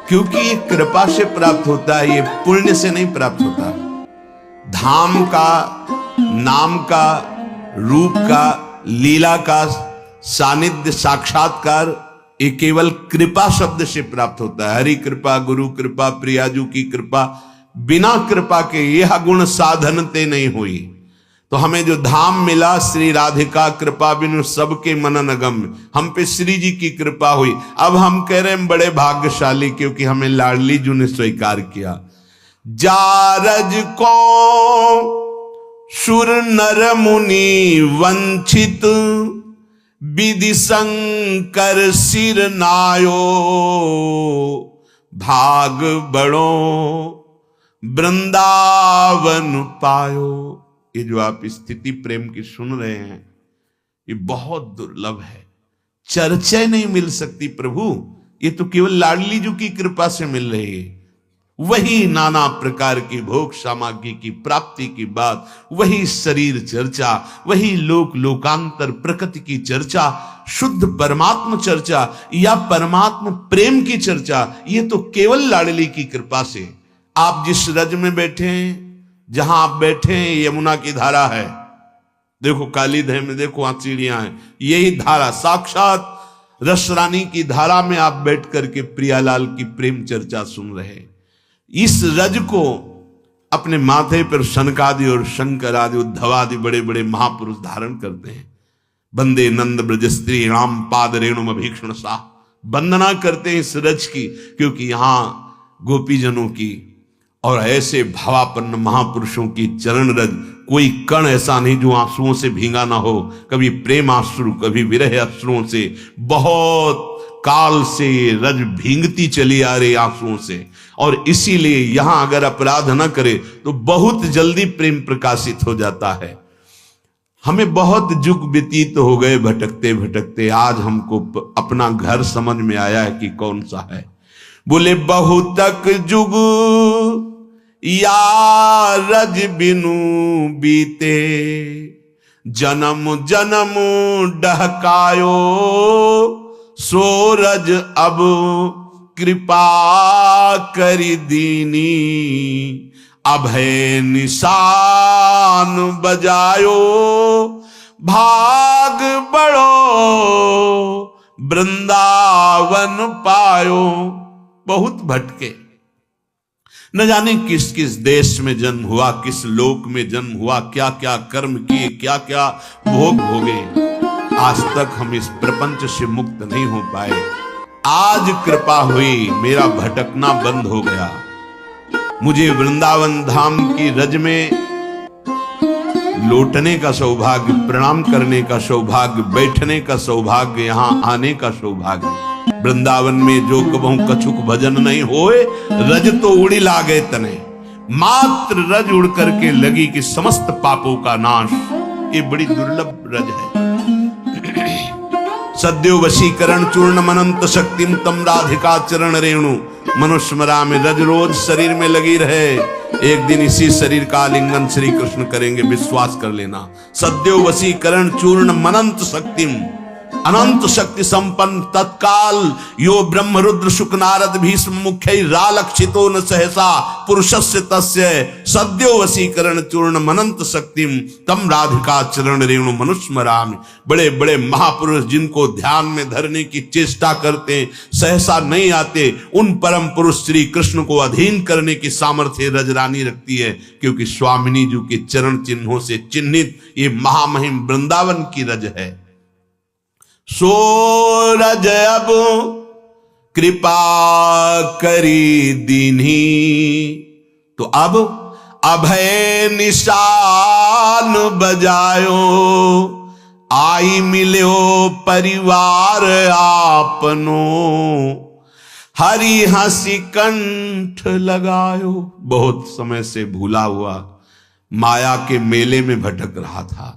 क्योंकि ये कृपा से प्राप्त होता है, ये पुण्य से नहीं प्राप्त होता। धाम का, नाम का, रूप का, लीला का सानिध्य, साक्षात्कार, ये केवल कृपा शब्द से प्राप्त होता है। हरि कृपा, गुरु कृपा, प्रियाजू की कृपा, बिना कृपा के यह गुण साधनते नहीं हुई। तो हमें जो धाम मिला, श्री राधिका कृपा बिनु सबके मनन अगम्य, हम पे श्री जी की कृपा हुई। अब हम कह रहे हैं बड़े भाग्यशाली, क्योंकि हमें लाडली जू ने स्वीकार किया। जारज को सुर नर मुनि वंचित, विधि शंकर सिर नायो। भाग बड़ो वृंदावन पायो। ये जो आप स्थिति प्रेम की सुन रहे हैं, ये बहुत दुर्लभ है, चर्चा नहीं मिल सकती प्रभु। ये तो केवल लाडली जी की कृपा से मिल रही है। वही नाना प्रकार की भोग सामग्री की प्राप्ति की बात, वही शरीर चर्चा, वही लोक लोकांतर प्रकृति की चर्चा, शुद्ध परमात्म चर्चा या परमात्म प्रेम की चर्चा, ये तो केवल लाडली की कृपा से। आप जिस रज में बैठे हैं, जहां आप बैठे हैं, यमुना की धारा है। देखो कालीधय में देखो, वहां सीढ़ियां हैं, यही धारा साक्षात रसरानी की धारा में आप बैठ करके प्रियालाल की प्रेम चर्चा सुन रहे हैं। इस रज को अपने माथे पर सनकादि और शंकर आदि, उद्धव आदि बड़े बड़े महापुरुष धारण करते हैं। बंदे नंद ब्रज स्त्री राम पाद रेणुम भीक्षण सा, वंदना करते हैं इस रज की, क्योंकि यहां गोपीजनों की और ऐसे भावापन्न महापुरुषों की चरण रज, कोई कण ऐसा नहीं जो आंसुओं से भींगा ना हो। कभी प्रेम आंसू, कभी विरह अश्रुओं से, बहुत काल से रज भींगती चली आ रही आंसुओं से। और इसीलिए यहां अगर अपराध न करे तो बहुत जल्दी प्रेम प्रकाशित हो जाता है। हमें बहुत युग व्यतीत हो गए भटकते भटकते, आज हमको अपना घर समझ में आया है कि कौन सा है। बोले बहुतक जुग या रज बिनु बीते, जन्म जन्म डहकायो। सूरज अब कृपा करी दीनी, अभय निशान बजायो। भाग बढ़ो वृंदावन पायो। बहुत भटके, न जाने किस किस देश में जन्म हुआ, किस लोक में जन्म हुआ, क्या क्या कर्म किए, क्या क्या भोग भोगे, आज तक हम इस प्रपंच से मुक्त नहीं हो पाए। आज कृपा हुई, मेरा भटकना बंद हो गया। मुझे वृंदावन धाम की रज में लौटने का सौभाग्य, प्रणाम करने का सौभाग्य, बैठने का सौभाग्य, यहां आने का सौभाग्य। वृंदावन में जो कबहू कछुक भजन नहीं होए, रज तो उड़ी ला गए तने। मात्र रज उड़ करके लगी कि समस्त पापों का नाश। ये बड़ी दुर्लभ रज है। सद्यो वशीकरण चूर्ण मनंत शक्तिम तम राधिका चरण रेणु। मनुष्मरा में रज रोज शरीर में लगी रहे, एक दिन इसी शरीर का आलिंगन श्री कृष्ण करेंगे, विश्वास कर लेना। सद्यो वशीकरण चूर्ण मनंत शक्तिम, अनंत शक्ति संपन्न तत्काल यो ब्रह्म रुद्र शुक नारद भीष्म मुख्य रालक्षितो न सहसा पुरुषस्य तस्य सद्यो वशीकरण चूर्ण मनंत शक्तिम तम राधिका चरण रेणु मनुष्मरामि। बड़े बड़े महापुरुष जिनको ध्यान में धरने की चेष्टा करते सहसा नहीं आते, उन परम पुरुष श्री कृष्ण को अधीन करने की सामर्थ्य रजरानी रखती है, क्योंकि स्वामिनी जी के चरण चिन्हों से चिन्हित ये महामहिम वृंदावन की रज है। सूरज अब कृपा करी दीन्ही, तो अब अभय निशान बजायो। आई मिल्यो परिवार आपनो, हरि हंसी कंठ लगायो। बहुत समय से भूला हुआ माया के मेले में भटक रहा था।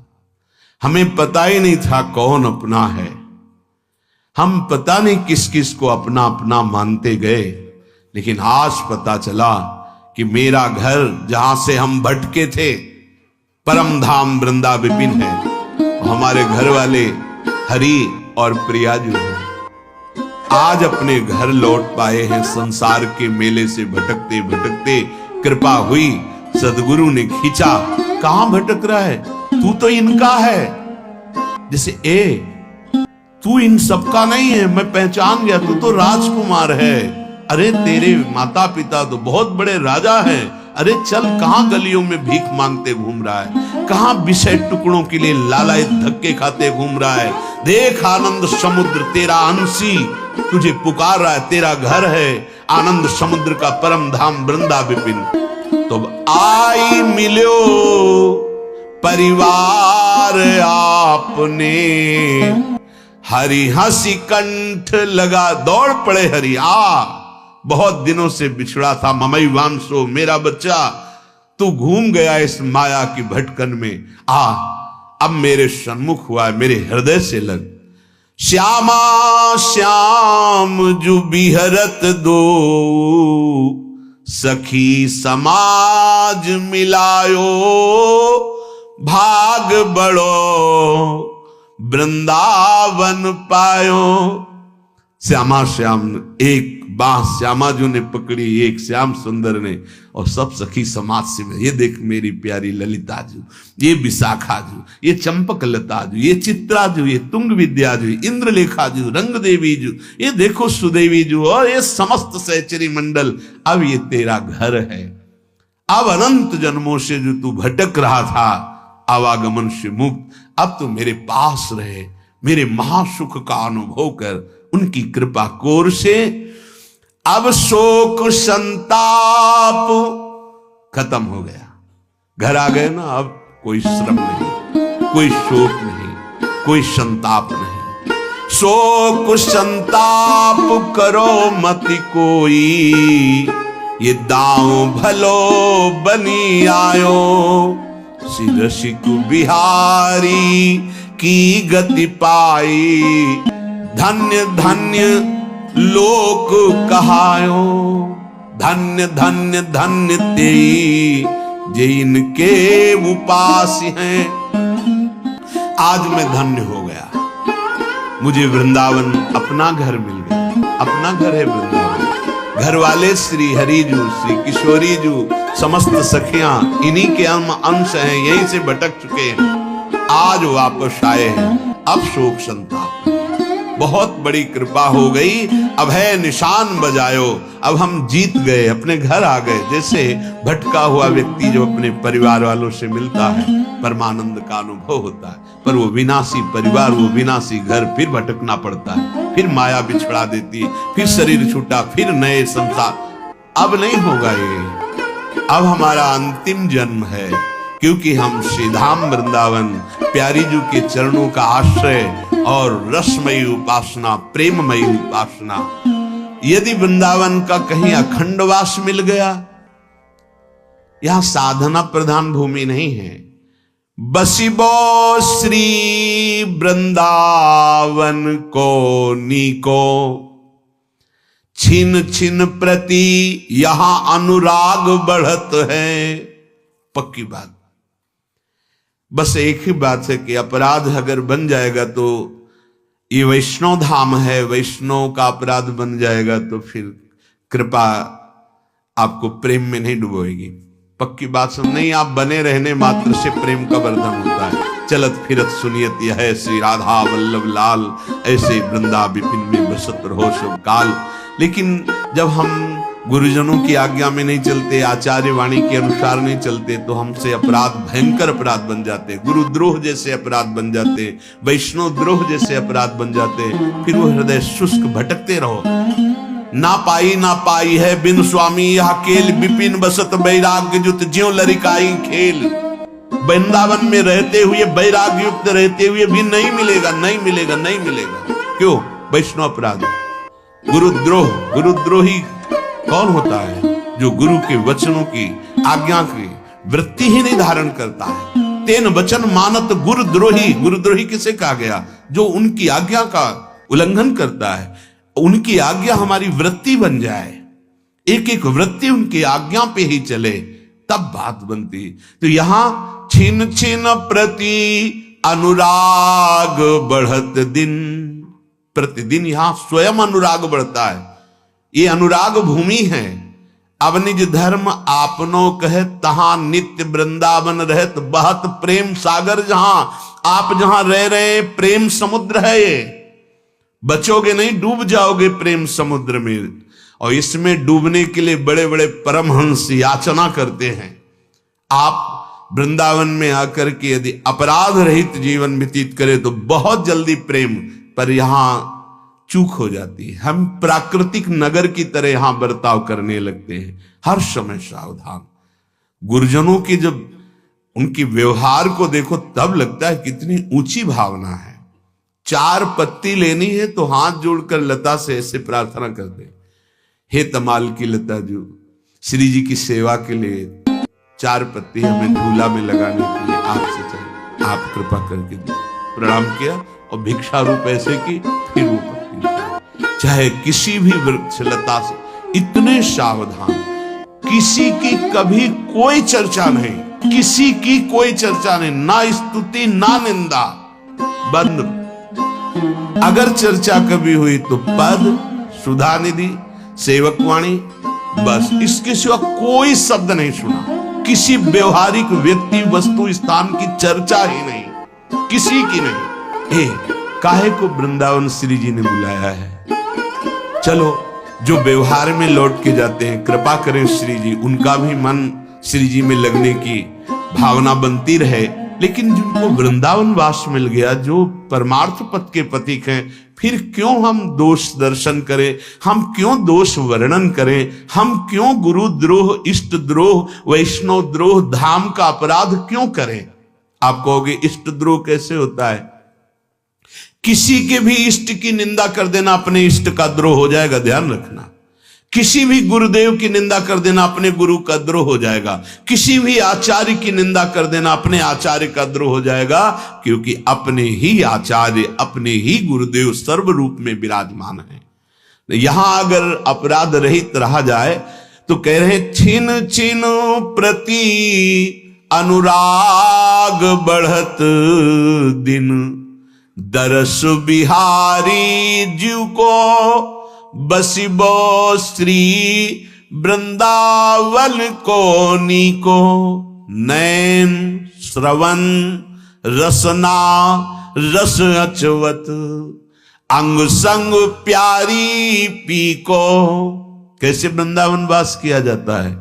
हमें पता ही नहीं था कौन अपना है। हम पता नहीं किस किस को अपना अपना मानते गए, लेकिन आज पता चला कि मेरा घर जहां से हम भटके थे परम धाम वृंदा विपिन है, हमारे घर वाले हरि और प्रिया जी हैं। आज अपने घर लौट पाए हैं। संसार के मेले से भटकते भटकते कृपा हुई, सदगुरु ने खींचा। कहां भटक रहा है तू? तो इनका है। जैसे तू इन सबका नहीं है, मैं पहचान गया, तू तो राजकुमार है। अरे तेरे माता पिता तो बहुत बड़े राजा हैं। अरे चल, कहां गलियों में भीख मांगते घूम रहा है, कहां विषय टुकड़ों के लिए लालायत धक्के खाते घूम रहा है। देख आनंद समुद्र तेरा अंशी तुझे पुकार रहा है, तेरा घर है आनंद समुद्र का परम धाम वृंदा विपिन। तो आई मिल्यो परिवार आपने, हरि हंसी कंठ लगा। दौड़ पड़े हरि, बहुत दिनों से बिछड़ा था ममई वांसो, मेरा बच्चा तू घूम गया इस माया की भटकन में, अब मेरे सन्मुख हुआ है, मेरे हृदय से लग। श्यामा श्याम जु बिहरत दो, सखी समाज मिलायो, भाग बड़ो वृंदावन पायो। श्यामा श्याम, एक बांस श्यामा जी ने पकड़ी, एक श्याम सुंदर ने, और सब सखी समाज से। ये देख मेरी प्यारी ललिता जी, ये विशाखा जी, ये चंपक लता जी, ये चित्रा जी, ये तुंग विद्या जी, इंद्रलेखा जी, रंग देवी जी, ये देखो सुदेवी जी, और ये समस्त सहचरी मंडल। अब ये तेरा घर है। अब अनंत जन्मों से जो तू भटक रहा था आवागमन से मुक्त, अब तू मेरे पास रहे, मेरे महासुख का अनुभव कर। उनकी कृपा कोर से अब शोक संताप खत्म हो गया। घर आ गए ना, अब कोई श्रम नहीं, कोई शोक नहीं, कोई संताप नहीं। शोक संताप करो मत कोई, ये दांव भलो बनी आयो। सिरसिकु बिहारी की गति पाई, धन्य धन्य लोक कहायो। धन्य धन्य धन्य ते जिनके उपास हैं। आज मैं धन्य हो गया, मुझे वृंदावन अपना घर मिल गया। अपना घर है वृंदावन। घर वाले श्री हरि जू, श्री किशोरी जू, समस्त सखियां इन्हीं के अंश हैं, यहीं से भटक चुके हैं, आज वापस आए हैं। अब शोक संताप, बहुत बड़ी कृपा हो गई। अब है निशान बजायो, अब हम जीत गए, अपने घर आ गए। जैसे भटका हुआ व्यक्ति जो अपने परिवार वालों से मिलता है, परमानंद का अनुभव होता है, पर वो विनाशी परिवार, वो विनाशी घर, फिर भटकना पड़ता है, फिर माया बिछड़ा देती है, फिर शरीर छूटा, फिर नए संसार। अब नहीं होगा ये, अब हमारा अंतिम जन्म है, क्योंकि हम श्रीधाम वृंदावन प्यारी जी के चरणों का आश्रय और रसमयी उपासना, प्रेममयी उपासना। यदि वृंदावन का कहीं अखंडवास मिल गया, यहां साधना प्रधान भूमि नहीं है। बसिबो श्री वृंदावन को नीको, छिन छिन प्रति यहां अनुराग बढ़त है। पक्की बात, बस एक ही बात है कि अपराध अगर बन जाएगा तो ये वैष्णव धाम है, वैष्णव का अपराध बन जाएगा तो फिर कृपा आपको प्रेम में नहीं डुबोएगी। पक्की बात सुन, नहीं, आप बने रहने मात्र से प्रेम का वर्धन होता है। चलत फिरत सुनियत यह है श्री राधा वल्लभ लाल, ऐसे वृंदा विपिन में बसत रहो सब काल। लेकिन जब हम गुरुजनों की आज्ञा में नहीं चलते, आचार्य वाणी के अनुसार नहीं चलते, तो हमसे अपराध भयंकर अपराध बन जाते, गुरुद्रोह जैसे अपराध बन जाते, वैष्णव द्रोह जैसे अपराध बन जाते। फिर वो हृदय शुष्क भटकते रहो। ना पाई है बिन स्वामी यह केल, विपिन बसत बैराग्य जुत ज्यों लरिकाई खेल। वृंदावन में रहते हुए, वैराग्य युक्त रहते हुए भी नहीं मिलेगा, नहीं मिलेगा, नहीं मिलेगा। क्यों? वैष्णव अपराध, गुरुद्रोह। गुरुद्रोही कौन होता है? जो गुरु के वचनों की, आज्ञा की वृत्ति ही नहीं धारण करता है। तेन वचन मानत गुरुद्रोही। गुरुद्रोही किसे कहा गया? जो उनकी आज्ञा का उल्लंघन करता है। उनकी आज्ञा हमारी वृत्ति बन जाए, एक एक वृत्ति उनकी आज्ञा पे ही चले, तब बात बनती। तो यहां छिन छिन प्रति अनुराग बढ़त दिन, प्रतिदिन यहां स्वयं अनुराग बढ़ता है। ये अनुराग भूमि है। अब निज धर्म आपनो कहे, तहां नित्य वृंदावन रहत बहत प्रेम सागर। जहां आप जहां रह रहे, प्रेम समुद्र है ये। बचोगे नहीं, डूब जाओगे प्रेम समुद्र में। और इसमें डूबने के लिए बड़े बड़े परमहंस याचना करते हैं। आप वृंदावन में आकर के यदि अपराध रहित जीवन व्यतीत करें तो बहुत जल्दी प्रेम, पर यहां चूक हो जाती है। हम प्राकृतिक नगर की तरह यहां बर्ताव करने लगते हैं, हर समय सावधान। गुरुजनों की जब उनकी व्यवहार को देखो तब लगता है कितनी ऊंची भावना है। 4 पत्ती लेनी है तो हाथ जोड़कर लता से ऐसे प्रार्थना करते हैं, हे तमाल की लता जो श्री जी की सेवा के लिए 4 पत्ती हमें झूला में लगाने के लिए आपसे चाहिए, आप कृपा करके दो। प्रणाम किया और भिक्षा रूप ऐसे की, फिर वो पत्ती। चाहे किसी भी वृक्ष लता से, इतने सावधान। किसी की कभी कोई चर्चा नहीं, किसी की कोई चर्चा नहीं, ना स्तुति ना निंदा, बंद। अगर चर्चा कभी हुई तो पद, सुधा निधि, सेवकवाणी, बस। इसके सिवा कोई शब्द नहीं सुना। किसी व्यवहारिक व्यक्ति, वस्तु, स्थान की चर्चा ही नहीं, किसी की नहीं। काहे को वृंदावन श्री जी ने बुलाया है। चलो जो व्यवहार में लौट के जाते हैं, कृपा करें श्री जी, उनका भी मन श्री जी में लगने की भावना बनती रहे। लेकिन जिनको वृंदावन वास मिल गया, जो परमार्थ पथ के प्रतीक हैं, फिर क्यों हम दोष दर्शन करें, हम क्यों दोष वर्णन करें, हम क्यों गुरुद्रोह, इष्ट द्रोह, वैष्णव द्रोह, धाम का अपराध क्यों करें? आप कहोगे इष्ट द्रोह कैसे होता है? किसी के भी इष्ट की निंदा कर देना अपने इष्ट का द्रोह हो जाएगा, ध्यान रखना। किसी भी गुरुदेव की निंदा कर देना अपने गुरु का द्रोह हो जाएगा। किसी भी आचार्य की निंदा कर देना अपने आचार्य का द्रोह हो जाएगा, क्योंकि अपने ही आचार्य, अपने ही गुरुदेव सर्व रूप में विराजमान है। यहां अगर अपराध रहित रहा जाए तो कह रहे छिन छिन प्रति अनुराग बढ़त दिन, दरस बिहारी जीव को बसिबो श्री वृंदावन को नीको। नैन श्रवण रसना रस अचवत, अंग संग प्यारी पीको। कैसे वृंदावन वास किया जाता है?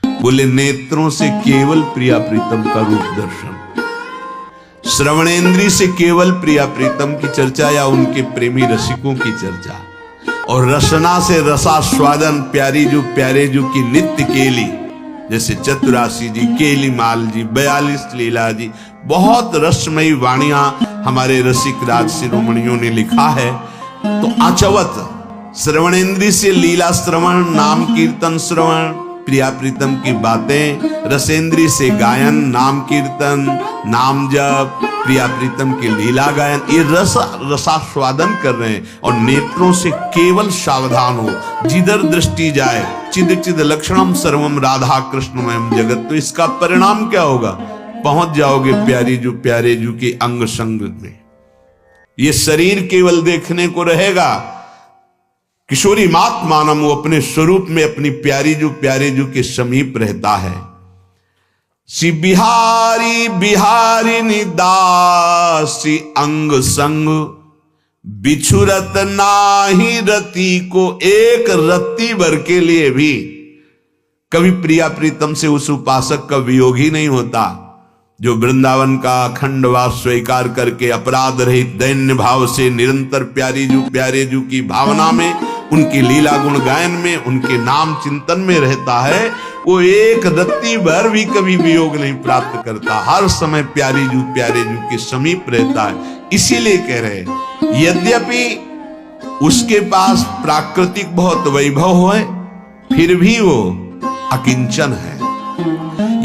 बोले नेत्रों से केवल प्रिया प्रीतम का रूप दर्शन, श्रवणेन्द्रिय से केवल प्रिया प्रीतम की चर्चा या उनके प्रेमी रसिकों की चर्चा, और रसना से रसास्वादन, प्यारी जो प्यारे जो की नित्य केली, जैसे चतुरासी जी, केली माल जी, 42 लीला जी, बहुत रसमयी वाणियां हमारे रसिक राज शिरोमणियों ने लिखा है। तो आचवत, श्रवणेन्द्रिय से लीला श्रवण, नाम कीर्तन श्रवण, प्रिया प्रीतम की बातें, रसेंद्रिय से गायन, नाम कीर्तन, नाम जप, प्रिया प्रीतम की लीला गायन, ये रसास्वादन कर रहे हैं। और नेत्रों से केवल सावधान हो, जिधर दृष्टि जाए, चिद चिद लक्षणम सर्वम राधा कृष्णमयम जगत। तो इसका परिणाम क्या होगा? पहुंच जाओगे प्यारी जो प्यारे जो के अंग संग में। ये शरीर केवल देखने को रहेगा। किशोरी मात मानम, वो अपने स्वरूप में अपनी प्यारी जो प्यारे जो के समीप रहता है। सी बिहारी बिहारी निदासी अंग संग, बिछुरत नाही रति को। एक रत्ती भर के लिए भी कभी प्रिया प्रीतम से उस उपासक का वियोग ही नहीं होता, जो वृंदावन का अखंड वास स्वीकार करके अपराध रहित दैन्य भाव से निरंतर प्यारी जो प्यारे जो की भावना में उनकी लीला गुण गायन में, उनके नाम चिंतन में रहता है, वो एक रत्ती भर भी कभी वियोग नहीं प्राप्त करता, हर समय प्यारे जू के समीप रहता है। इसीलिए कह रहे यद्यपि उसके पास प्राकृतिक बहुत वैभव है, फिर भी वो अकिंचन है।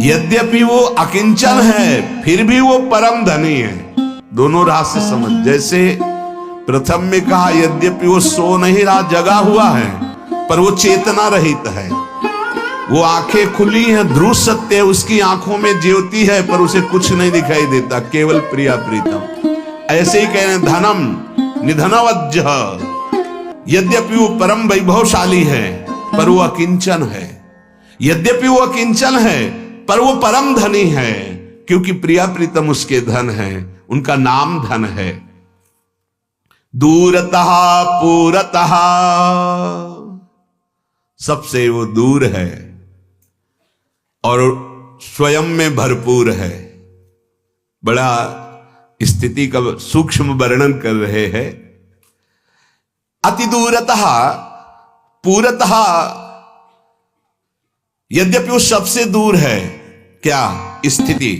यद्यपि वो अकिंचन है, फिर भी वो परम धनी है। दोनों राह से समझ, जैसे प्रथम में कहा यद्यपि वो सो नहीं रहा, जगा हुआ है, पर वो चेतना रहित है, वो आंखें खुली हैं, ध्रुव सत्य है, उसकी आंखों में ज्योति है, पर उसे कुछ नहीं दिखाई देता, केवल प्रिया प्रीतम। ऐसे ही कह रहे हैं धनम निधनवज्ज, यद्यपि वो परम वैभवशाली है, पर वो अकिंचन है। यद्यपि वो अकिंचन है, पर वो परम धनी है, क्योंकि प्रिया प्रीतम उसके धन है, उनका नाम धन है। दूरतः पूरतः, सबसे वो दूर है और स्वयं में भरपूर है। बड़ा स्थिति का सूक्ष्म वर्णन कर रहे हैं। अति दूरतः पूरतः, यद्यपि वो सबसे दूर है, क्या स्थिति,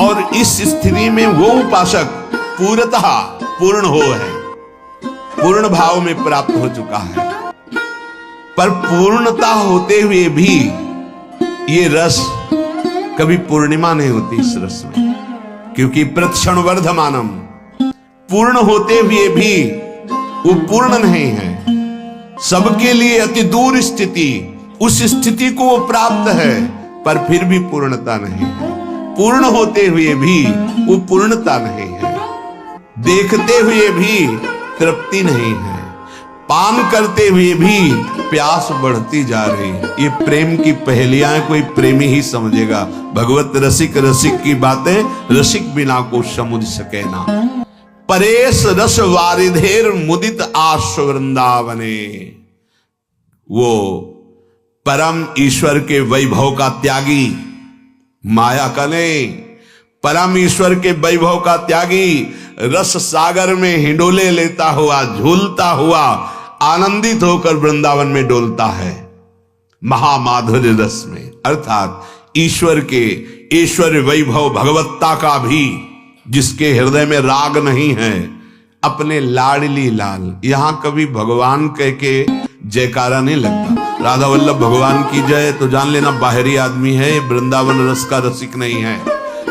और इस स्थिति में वो उपासक पूर्णतः पूर्ण हो है, पूर्ण भाव में प्राप्त हो चुका है। पर पूर्णता होते हुए भी ये रस कभी पूर्णिमा नहीं होती इस रस में, क्योंकि प्रतिक्षण वर्धमानम, पूर्ण होते हुए भी वो पूर्ण नहीं है। सबके लिए अति दूर स्थिति, उस स्थिति को वो प्राप्त है, पर फिर भी पूर्णता नहीं है। पूर्ण होते हुए भी वो पूर्णता नहीं है। देखते हुए भी तृप्ति नहीं है, पान करते हुए भी प्यास बढ़ती जा रही है। ये प्रेम की पहेलियां कोई प्रेमी ही समझेगा। भगवत रसिक रसिक की बातें रसिक बिना को समझ सके ना। परेश रस वारिधेर मुदित आश वृंदावने, वो परम ईश्वर के वैभव का त्यागी, माया का नहीं, परम ईश्वर के वैभव का त्यागी, रस सागर में हिंडोले लेता हुआ, झूलता हुआ, आनंदित होकर वृंदावन में डोलता है, महामाधुर्य रस में। अर्थात ईश्वर के ऐश्वर्य वैभव भगवत्ता का भी जिसके हृदय में राग नहीं है, अपने लाडली लाल, यहां कभी भगवान कह के जयकारा नहीं लगता, राधा वल्लभ भगवान की जय, तो जान लेना बाहरी आदमी है, वृंदावन रस का रसिक नहीं है।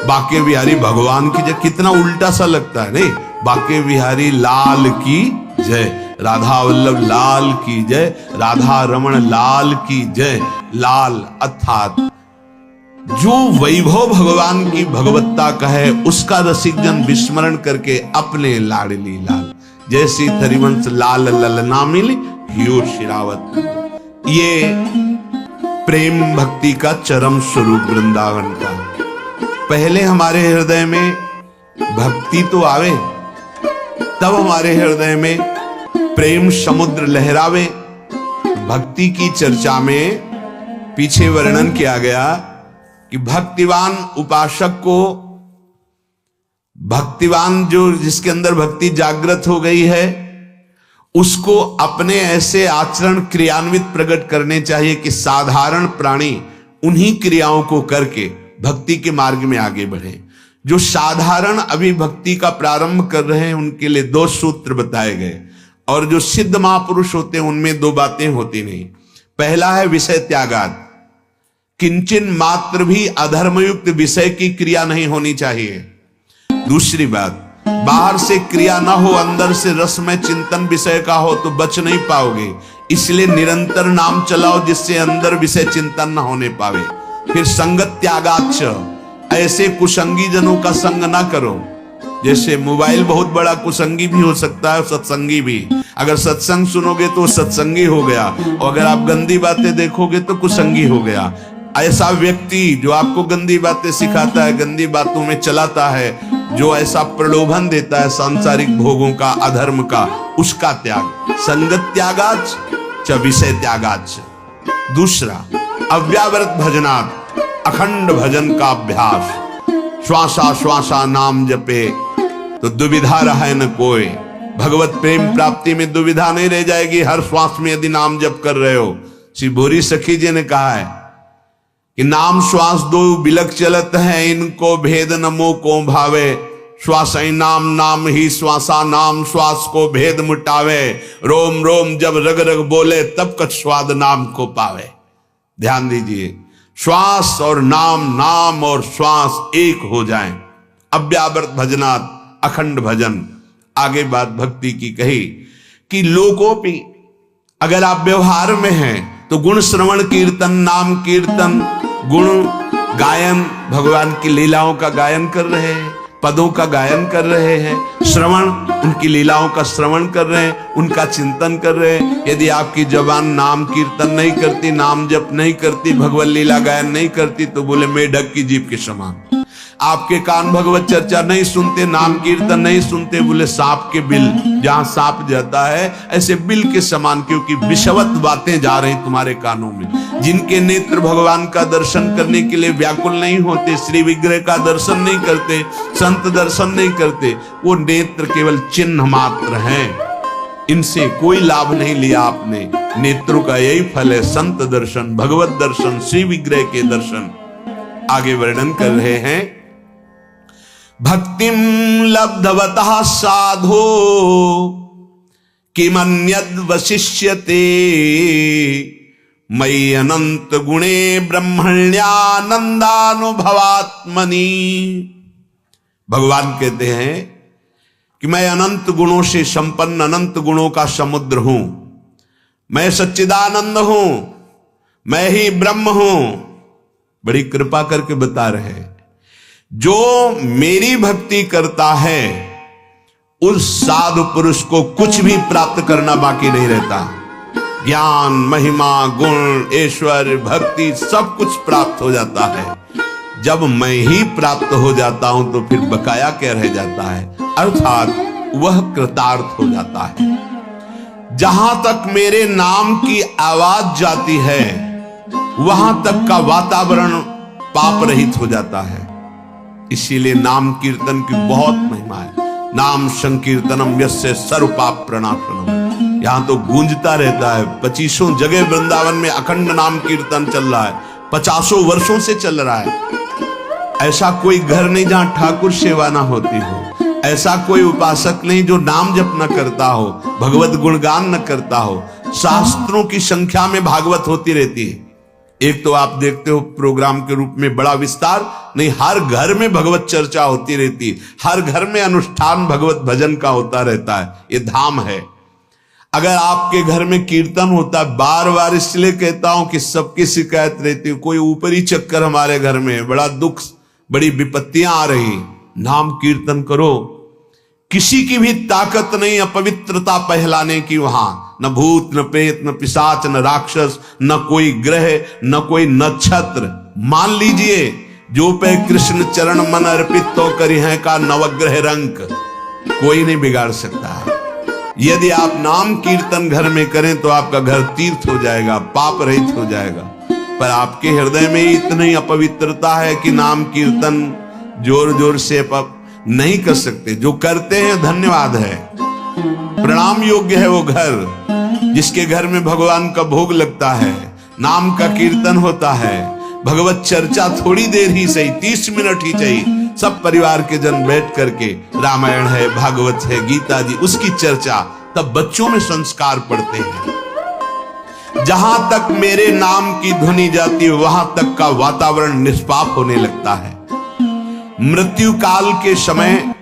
बाके बिहारी भगवान की जय, कितना उल्टा सा लगता है नहीं, बाके बिहारी लाल की जय, राधा वल्लभ लाल की जय, राधा रमण लाल की जय। लाल अर्थात जो वैभव भगवान की भगवत्ता का है, उसका रसिक जन विस्मरण करके अपने लाडली लाल, जैसी हरिवंश लाल ललना मिल हियो शिरावत। ये प्रेम भक्ति का चरम स्वरूप वृंदावन का। पहले हमारे हृदय में भक्ति तो आवे, तब हमारे हृदय में प्रेम समुद्र लहरावे। भक्ति की चर्चा में पीछे वर्णन किया गया कि भक्तिवान उपासक को, भक्तिवान जो जिसके अंदर भक्ति जागृत हो गई है, उसको अपने ऐसे आचरण क्रियान्वित प्रकट करने चाहिए कि साधारण प्राणी उन्हीं क्रियाओं को करके भक्ति के मार्ग में आगे बढ़े। जो साधारण अभी भक्ति का प्रारंभ कर रहे हैं, उनके लिए 2 सूत्र बताए गए, और जो सिद्ध महापुरुष होते हैं उनमें 2 बातें होती नहीं। पहला है विषय त्यागात, किंचन मात्र भी अधर्मयुक्त विषय की क्रिया नहीं होनी चाहिए। दूसरी बात, बाहर से क्रिया ना हो, अंदर से रस में चिंतन विषय का हो तो बच नहीं पाओगे। इसलिए निरंतर नाम चलाओ, जिससे अंदर विषय चिंतन ना होने पावे। फिर संगत त्यागाच, ऐसे कुसंगी जनों का संग ना करो। जैसे मोबाइल बहुत बड़ा कुसंगी भी हो सकता है, सत्संगी भी। अगर सत्संग सुनोगे तो सत्संगी हो गया, और अगर आप गंदी बातें देखोगे तो कुसंगी हो गया। ऐसा व्यक्ति जो आपको गंदी बातें सिखाता है, गंदी बातों में चलाता है, जो ऐसा प्रलोभन देता है सांसारिक भोगों का, अधर्म का, उसका त्याग। संगत त्यागाच च विषय त्यागाच। दूसरा, अव्यावृत भजनात्, अखंड भजन का अभ्यास। श्वासा श्वासा नाम जपे तो दुविधा रहे न कोई। भगवत प्रेम प्राप्ति में दुविधा नहीं रह जाएगी हर श्वास में यदि नाम जप कर रहे हो। श्री भूरी सखी जी ने कहा है कि नाम श्वास दो बिलक चलत है, इनको भेद नमो को भावे, श्वास नाम नाम ही श्वासा नाम, श्वास को भेद मुटावे, रोम रोम जब रग रग बोले तब कछ स्वाद नाम को पावे। ध्यान दीजिए, श्वास और नाम, नाम और श्वास एक हो जाएं, अव्यावर्त भजनात् अखंड भजन। आगे बात भक्ति की कही कि लोकोपि, अगर आप व्यवहार में हैं तो गुण श्रवण कीर्तन, नाम कीर्तन, गुण गायन, भगवान की लीलाओं का गायन कर रहे हैं, पदों का गायन कर रहे हैं, श्रवण, उनकी लीलाओं का श्रवण कर रहे हैं, उनका चिंतन कर रहे हैं। यदि आपकी जबान नाम कीर्तन नहीं करती, नाम जप नहीं करती, भगवत लीला गायन नहीं करती, तो बोले मेढक की जीभ के समान। आपके कान भगवत चर्चा नहीं सुनते, नाम कीर्तन नहीं सुनते, बोले सांप के बिल, जहां सांप जाता है ऐसे बिल के समान, क्योंकि विषवत बातें जा रही तुम्हारे कानों में। जिनके नेत्र भगवान का दर्शन करने के लिए व्याकुल नहीं होते, श्री विग्रह का दर्शन नहीं करते, संत दर्शन नहीं करते, वो नेत्र केवल चिन्ह मात्र हैं, इनसे कोई लाभ नहीं लिया आपने। नेत्रों का यही फल है, संत दर्शन, भगवत दर्शन, श्री विग्रह के दर्शन। आगे वर्णन कर रहे हैं, भक्तिम लब्धवतः साधो किमन्यद् वशिष्यते, मयि अनंत गुणे ब्रह्मण्यानंदानुभवात्मनि। भगवान कहते हैं कि मैं अनंत गुणों से संपन्न, अनंत गुणों का समुद्र हूं, मैं सच्चिदानंद हूं, मैं ही ब्रह्म हूं। बड़ी कृपा करके बता रहे हैं, जो मेरी भक्ति करता है उस साधु पुरुष को कुछ भी प्राप्त करना बाकी नहीं रहता। ज्ञान, महिमा, गुण, ऐश्वर्य, भक्ति सब कुछ प्राप्त हो जाता है। जब मैं ही प्राप्त हो जाता हूं तो फिर बकाया क्या रह जाता है, अर्थात वह कृतार्थ हो जाता है। जहां तक मेरे नाम की आवाज जाती है वहां तक का वातावरण पाप रहित हो जाता है। इसीलिए नाम कीर्तन की बहुत महिमा है। नाम संकीर्तनम यस्य सर्व पाप प्रणाशनम। यहां तो गूंजता रहता है, 25 जगह वृंदावन में अखंड नाम कीर्तन चल रहा है, 50 वर्षों से चल रहा है। ऐसा कोई घर नहीं जहां ठाकुर सेवा ना होती हो, ऐसा कोई उपासक नहीं जो नाम जप न करता हो, भगवत गुणगान न करता हो। शास्त्रों की संख्या में भागवत होती रहती है। एक तो आप देखते हो प्रोग्राम के रूप में बड़ा विस्तार नहीं, हर घर में भगवत चर्चा होती रहती है, हर घर में अनुष्ठान भगवत भजन का होता रहता है। ये धाम है। अगर आपके घर में कीर्तन होता है, बार बार इसलिए कहता हूं कि सबकी शिकायत रहती है, कोई ऊपरी चक्कर हमारे घर में, बड़ा दुख, बड़ी विपत्तियां आ रही, नाम कीर्तन करो। किसी की भी ताकत नहीं अपवित्रता फैलाने की वहां, न भूत, न प्रेत, न पिशाच, न राक्षस, न कोई ग्रह, न कोई नक्षत्र। मान लीजिए जो पे कृष्ण चरण मन अर्पित तो करी है का नवग्रह रंक, कोई नहीं बिगाड़ सकता है। यदि आप नाम कीर्तन घर में करें तो आपका घर तीर्थ हो जाएगा, पाप रहित हो जाएगा। पर आपके हृदय में इतनी अपवित्रता है कि नाम कीर्तन जोर जोर से नहीं कर सकते। जो करते हैं धन्यवाद है, प्रणाम योग्य है वो घर जिसके घर में भगवान का भोग लगता है, नाम का कीर्तन होता है, भगवत चर्चा थोड़ी देर ही सही, 30 मिनट ही चाहिए, सब परिवार के जन बैठ करके रामायण है, भागवत है, गीता जी, उसकी चर्चा, तब बच्चों में संस्कार पड़ते हैं। जहां तक मेरे नाम की ध्वनि जाती है वहां तक का वातावरण निष्पाप होने लगता है। मृत्यु काल के समय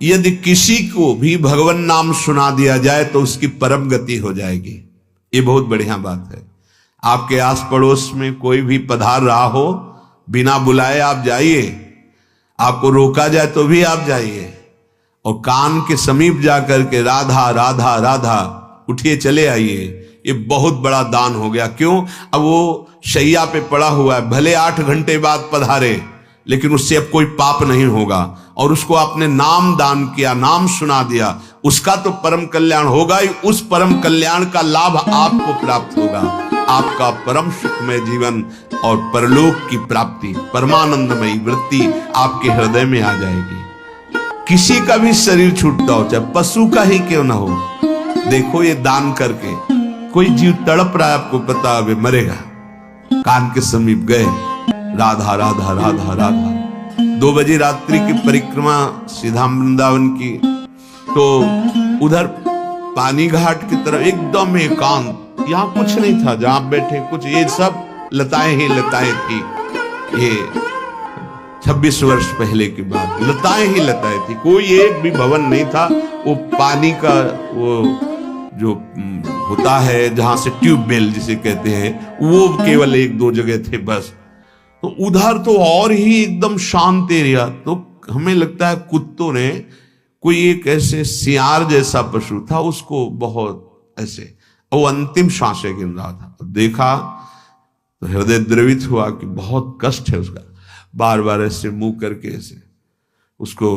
यदि किसी को भी भगवान नाम सुना दिया जाए तो उसकी परम गति हो जाएगी। ये बहुत बढ़िया बात है। आपके आस पड़ोस में कोई भी पधार रहा हो, बिना बुलाए आप जाइए, आपको रोका जाए तो भी आप जाइए, और कान के समीप जाकर के राधा राधा राधा उठिए चले आइए। ये बहुत बड़ा दान हो गया। क्यों? अब वो शैया पे पड़ा हुआ है, भले 8 घंटे बाद पधारे, लेकिन उससे अब कोई पाप नहीं होगा। और उसको आपने नाम दान किया, नाम सुना दिया, उसका तो परम कल्याण होगा ही। उस परम कल्याण का लाभ आपको प्राप्त होगा। आपका परम सुखमय जीवन और परलोक की प्राप्ति, परमानंदमयी वृत्ति आपके हृदय में आ जाएगी। किसी का भी शरीर छूटता हो, चाहे पशु का ही क्यों ना हो, देखो ये दान करके कोई जीव तड़प रहा है, आपको पता है मरेगा, कान के समीप गए, राधा राधा राधा राधा, 2 बजे रात्रि की परिक्रमा सीधा वृंदावन की, तो उधर पानी घाट की तरफ एकदम एकांत, यहाँ कुछ नहीं था, जहां बैठे कुछ, ये सब लताएं ही लताएं थी। ये 26 वर्ष पहले की बात, लताएं ही लताएं थी, कोई एक भी भवन नहीं था। वो पानी का वो जो होता है जहां से ट्यूबवेल जिसे कहते हैं, वो केवल 1-2 जगह थे बस। तो उधर तो और ही एकदम शांत एरिया। तो हमें लगता है कुत्तों ने, कोई एक ऐसे सियार जैसा पशु था, उसको बहुत ऐसे, वो अंतिम सांसें गिन रहा था। देखा तो हृदय द्रवित हुआ कि बहुत कष्ट है उसका, बार बार ऐसे मुंह करके ऐसे, उसको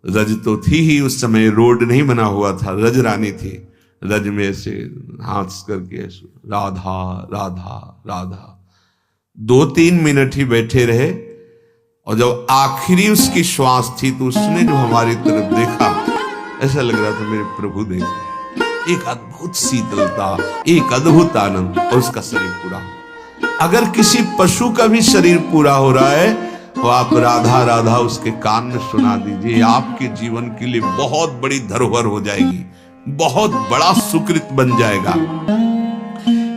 रज तो थी ही उस समय, रोड नहीं बना हुआ था, रज रानी थी, रज में ऐसे हाथ करके ऐसे राधा राधा राधा, 2-3 मिनट ही बैठे रहे। और जब आखिरी उसकी श्वास थी तो उसने जो हमारी तरफ देखा, ऐसा लग रहा था मेरे प्रभु देख रहे। एक अद्भुत शीतलता, एक अद्भुत आनंद, और उसका शरीर पूरा। अगर किसी पशु का भी शरीर पूरा हो रहा है तो आप राधा राधा उसके कान में सुना दीजिए, आपके जीवन के लिए बहुत बड़ी धरोहर हो जाएगी, बहुत बड़ा सुकृत बन जाएगा।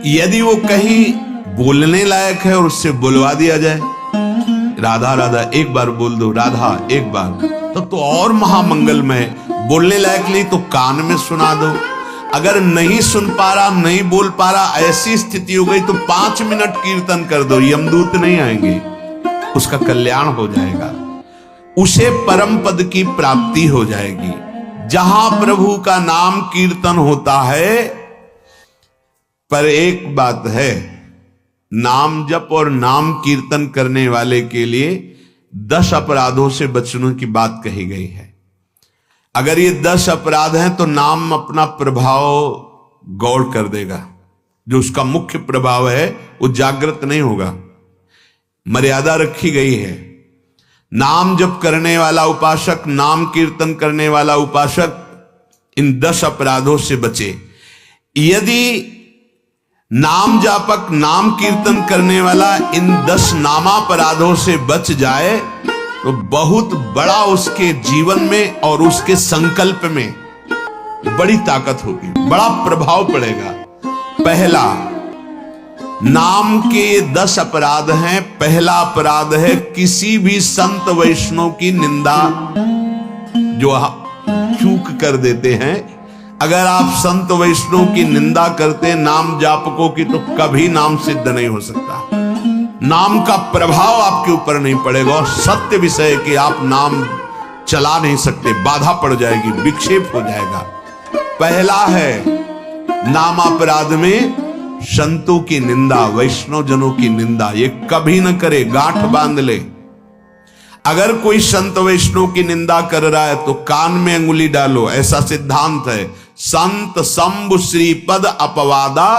यदि वो कहीं बोलने लायक है और उससे बुलवा दिया जाए, राधा राधा एक बार बोल दो, राधा एक बार, तब तो और महामंगलमय। बोलने लायक नहीं तो कान में सुना दो। अगर नहीं सुन पा रहा, नहीं बोल पा रहा, ऐसी स्थिति हो गई तो 5 मिनट कीर्तन कर दो, यमदूत नहीं आएंगे, उसका कल्याण हो जाएगा, उसे परम पद की प्राप्ति हो जाएगी। जहां प्रभु का नाम कीर्तन होता है, पर एक बात है, नाम जप और नाम कीर्तन करने वाले के लिए 10 अपराधों से बचने की बात कही गई है। अगर ये 10 अपराध हैं तो नाम अपना प्रभाव गौड़ कर देगा, जो उसका मुख्य प्रभाव है वो जागृत नहीं होगा। मर्यादा रखी गई है, नाम जप करने वाला उपासक, नाम कीर्तन करने वाला उपासक इन 10 अपराधों से बचे। यदि नाम जापक, नाम कीर्तन करने वाला इन 10 नामापराधों से बच जाए तो बहुत बड़ा उसके जीवन में और उसके संकल्प में बड़ी ताकत होगी, बड़ा प्रभाव पड़ेगा। पहला, नाम के 10 अपराध हैं। पहला अपराध है किसी भी संत वैष्णव की निंदा, जो चूक कर देते हैं। अगर आप संत वैष्णव की निंदा करते नाम जापकों की, तो कभी नाम सिद्ध नहीं हो सकता, नाम का प्रभाव आपके ऊपर नहीं पड़ेगा, और सत्य विषय कि आप नाम चला नहीं सकते, बाधा पड़ जाएगी, विक्षेप हो जाएगा। पहला है नामापराध में संतों की निंदा, वैष्णव जनों की निंदा, ये कभी न करे, गांठ बांध ले। अगर कोई संत वैष्णव की निंदा कर रहा है तो कान में अंगुली डालो, ऐसा सिद्धांत है। संत शंभु श्रीपद अपवादा,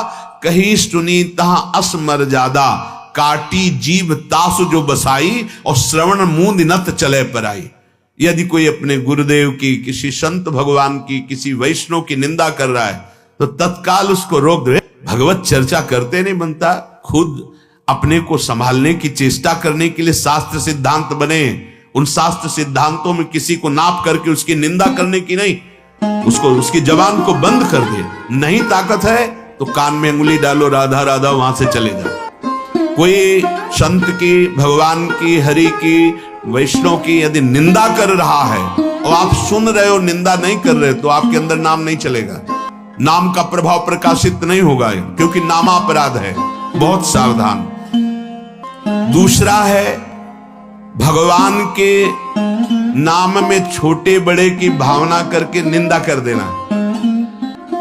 कही सुनी तहां असमर्यादा, काटी जीभ तासु जो बसाई, और श्रवण मूंद नत चले पराई। यदि कोई अपने गुरुदेव की, किसी संत भगवान की, किसी वैष्णव की निंदा कर रहा है तो तत्काल उसको रोक दे। भगवत चर्चा करते नहीं बनता, खुद अपने को संभालने की चेष्टा करने के लिए शास्त्र सिद्धांत बने। उन शास्त्र सिद्धांतों में किसी को नाप करके उसकी निंदा करने की नहीं, उसको, उसकी जबान को बंद कर दे। नहीं ताकत है तो कान में अंगुली डालो, राधा राधा, वहां से चले जाओ। कोई संत की, भगवान की, हरि की, वैष्णव की यदि निंदा कर रहा है और आप सुन रहे हो, निंदा नहीं कर रहे, तो आपके अंदर नाम नहीं चलेगा, नाम का प्रभाव प्रकाशित नहीं होगा, क्योंकि नामापराध है। बहुत सावधान। दूसरा है भगवान के नाम में छोटे बड़े की भावना करके निंदा कर देना,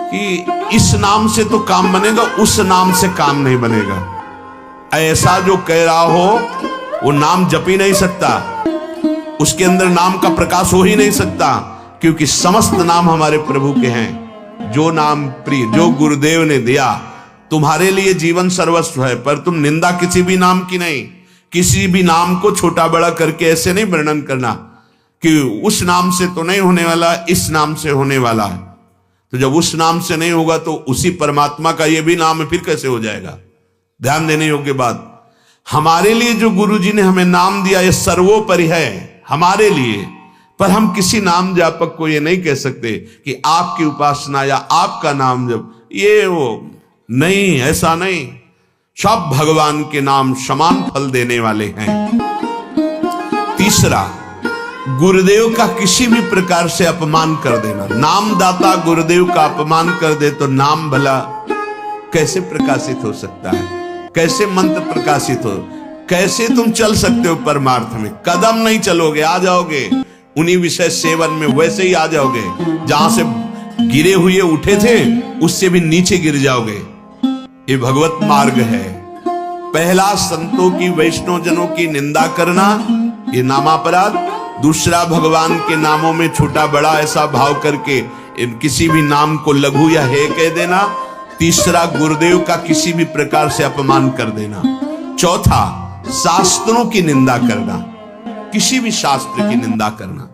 कि इस नाम से तो काम बनेगा, उस नाम से काम नहीं बनेगा। ऐसा जो कह रहा हो वो नाम जप ही नहीं सकता, उसके अंदर नाम का प्रकाश हो ही नहीं सकता, क्योंकि समस्त नाम हमारे प्रभु के हैं। जो नाम प्रिय, जो गुरुदेव ने दिया, तुम्हारे लिए जीवन सर्वस्व है, पर तुम निंदा किसी भी नाम की नहीं। किसी भी नाम को छोटा बड़ा करके ऐसे नहीं वर्णन करना कि उस नाम से तो नहीं होने वाला, इस नाम से होने वाला है। तो जब उस नाम से नहीं होगा तो उसी परमात्मा का ये भी नाम है, फिर कैसे हो जाएगा? ध्यान देने योग्य बात, हमारे लिए जो गुरु जी ने हमें नाम दिया ये सर्वोपरि है हमारे लिए, पर हम किसी नाम जापक को ये नहीं कह सकते कि आपकी उपासना या आपका नाम जब, ये वो नहीं, ऐसा नहीं। सब भगवान के नाम समान फल देने वाले हैं। तीसरा, गुरुदेव का किसी भी प्रकार से अपमान कर देना। नामदाता गुरुदेव का अपमान कर दे तो नाम भला कैसे प्रकाशित हो सकता है? कैसे मंत्र प्रकाशित हो? कैसे तुम चल सकते हो परमार्थ में? कदम नहीं चलोगे, आ जाओगे उन्हीं विषय सेवन में, वैसे ही आ जाओगे। जहां से गिरे हुए उठे थे उससे भी नीचे गिर जाओगे। ये भगवत मार्ग है। पहला, संतों की, वैष्णव जनों की निंदा करना, ये नामापराध। दूसरा, भगवान के नामों में छोटा बड़ा ऐसा भाव करके किसी भी नाम को लघु या हे कह देना। तीसरा, गुरुदेव का किसी भी प्रकार से अपमान कर देना। चौथा, शास्त्रों की निंदा करना, किसी भी शास्त्र की निंदा करना।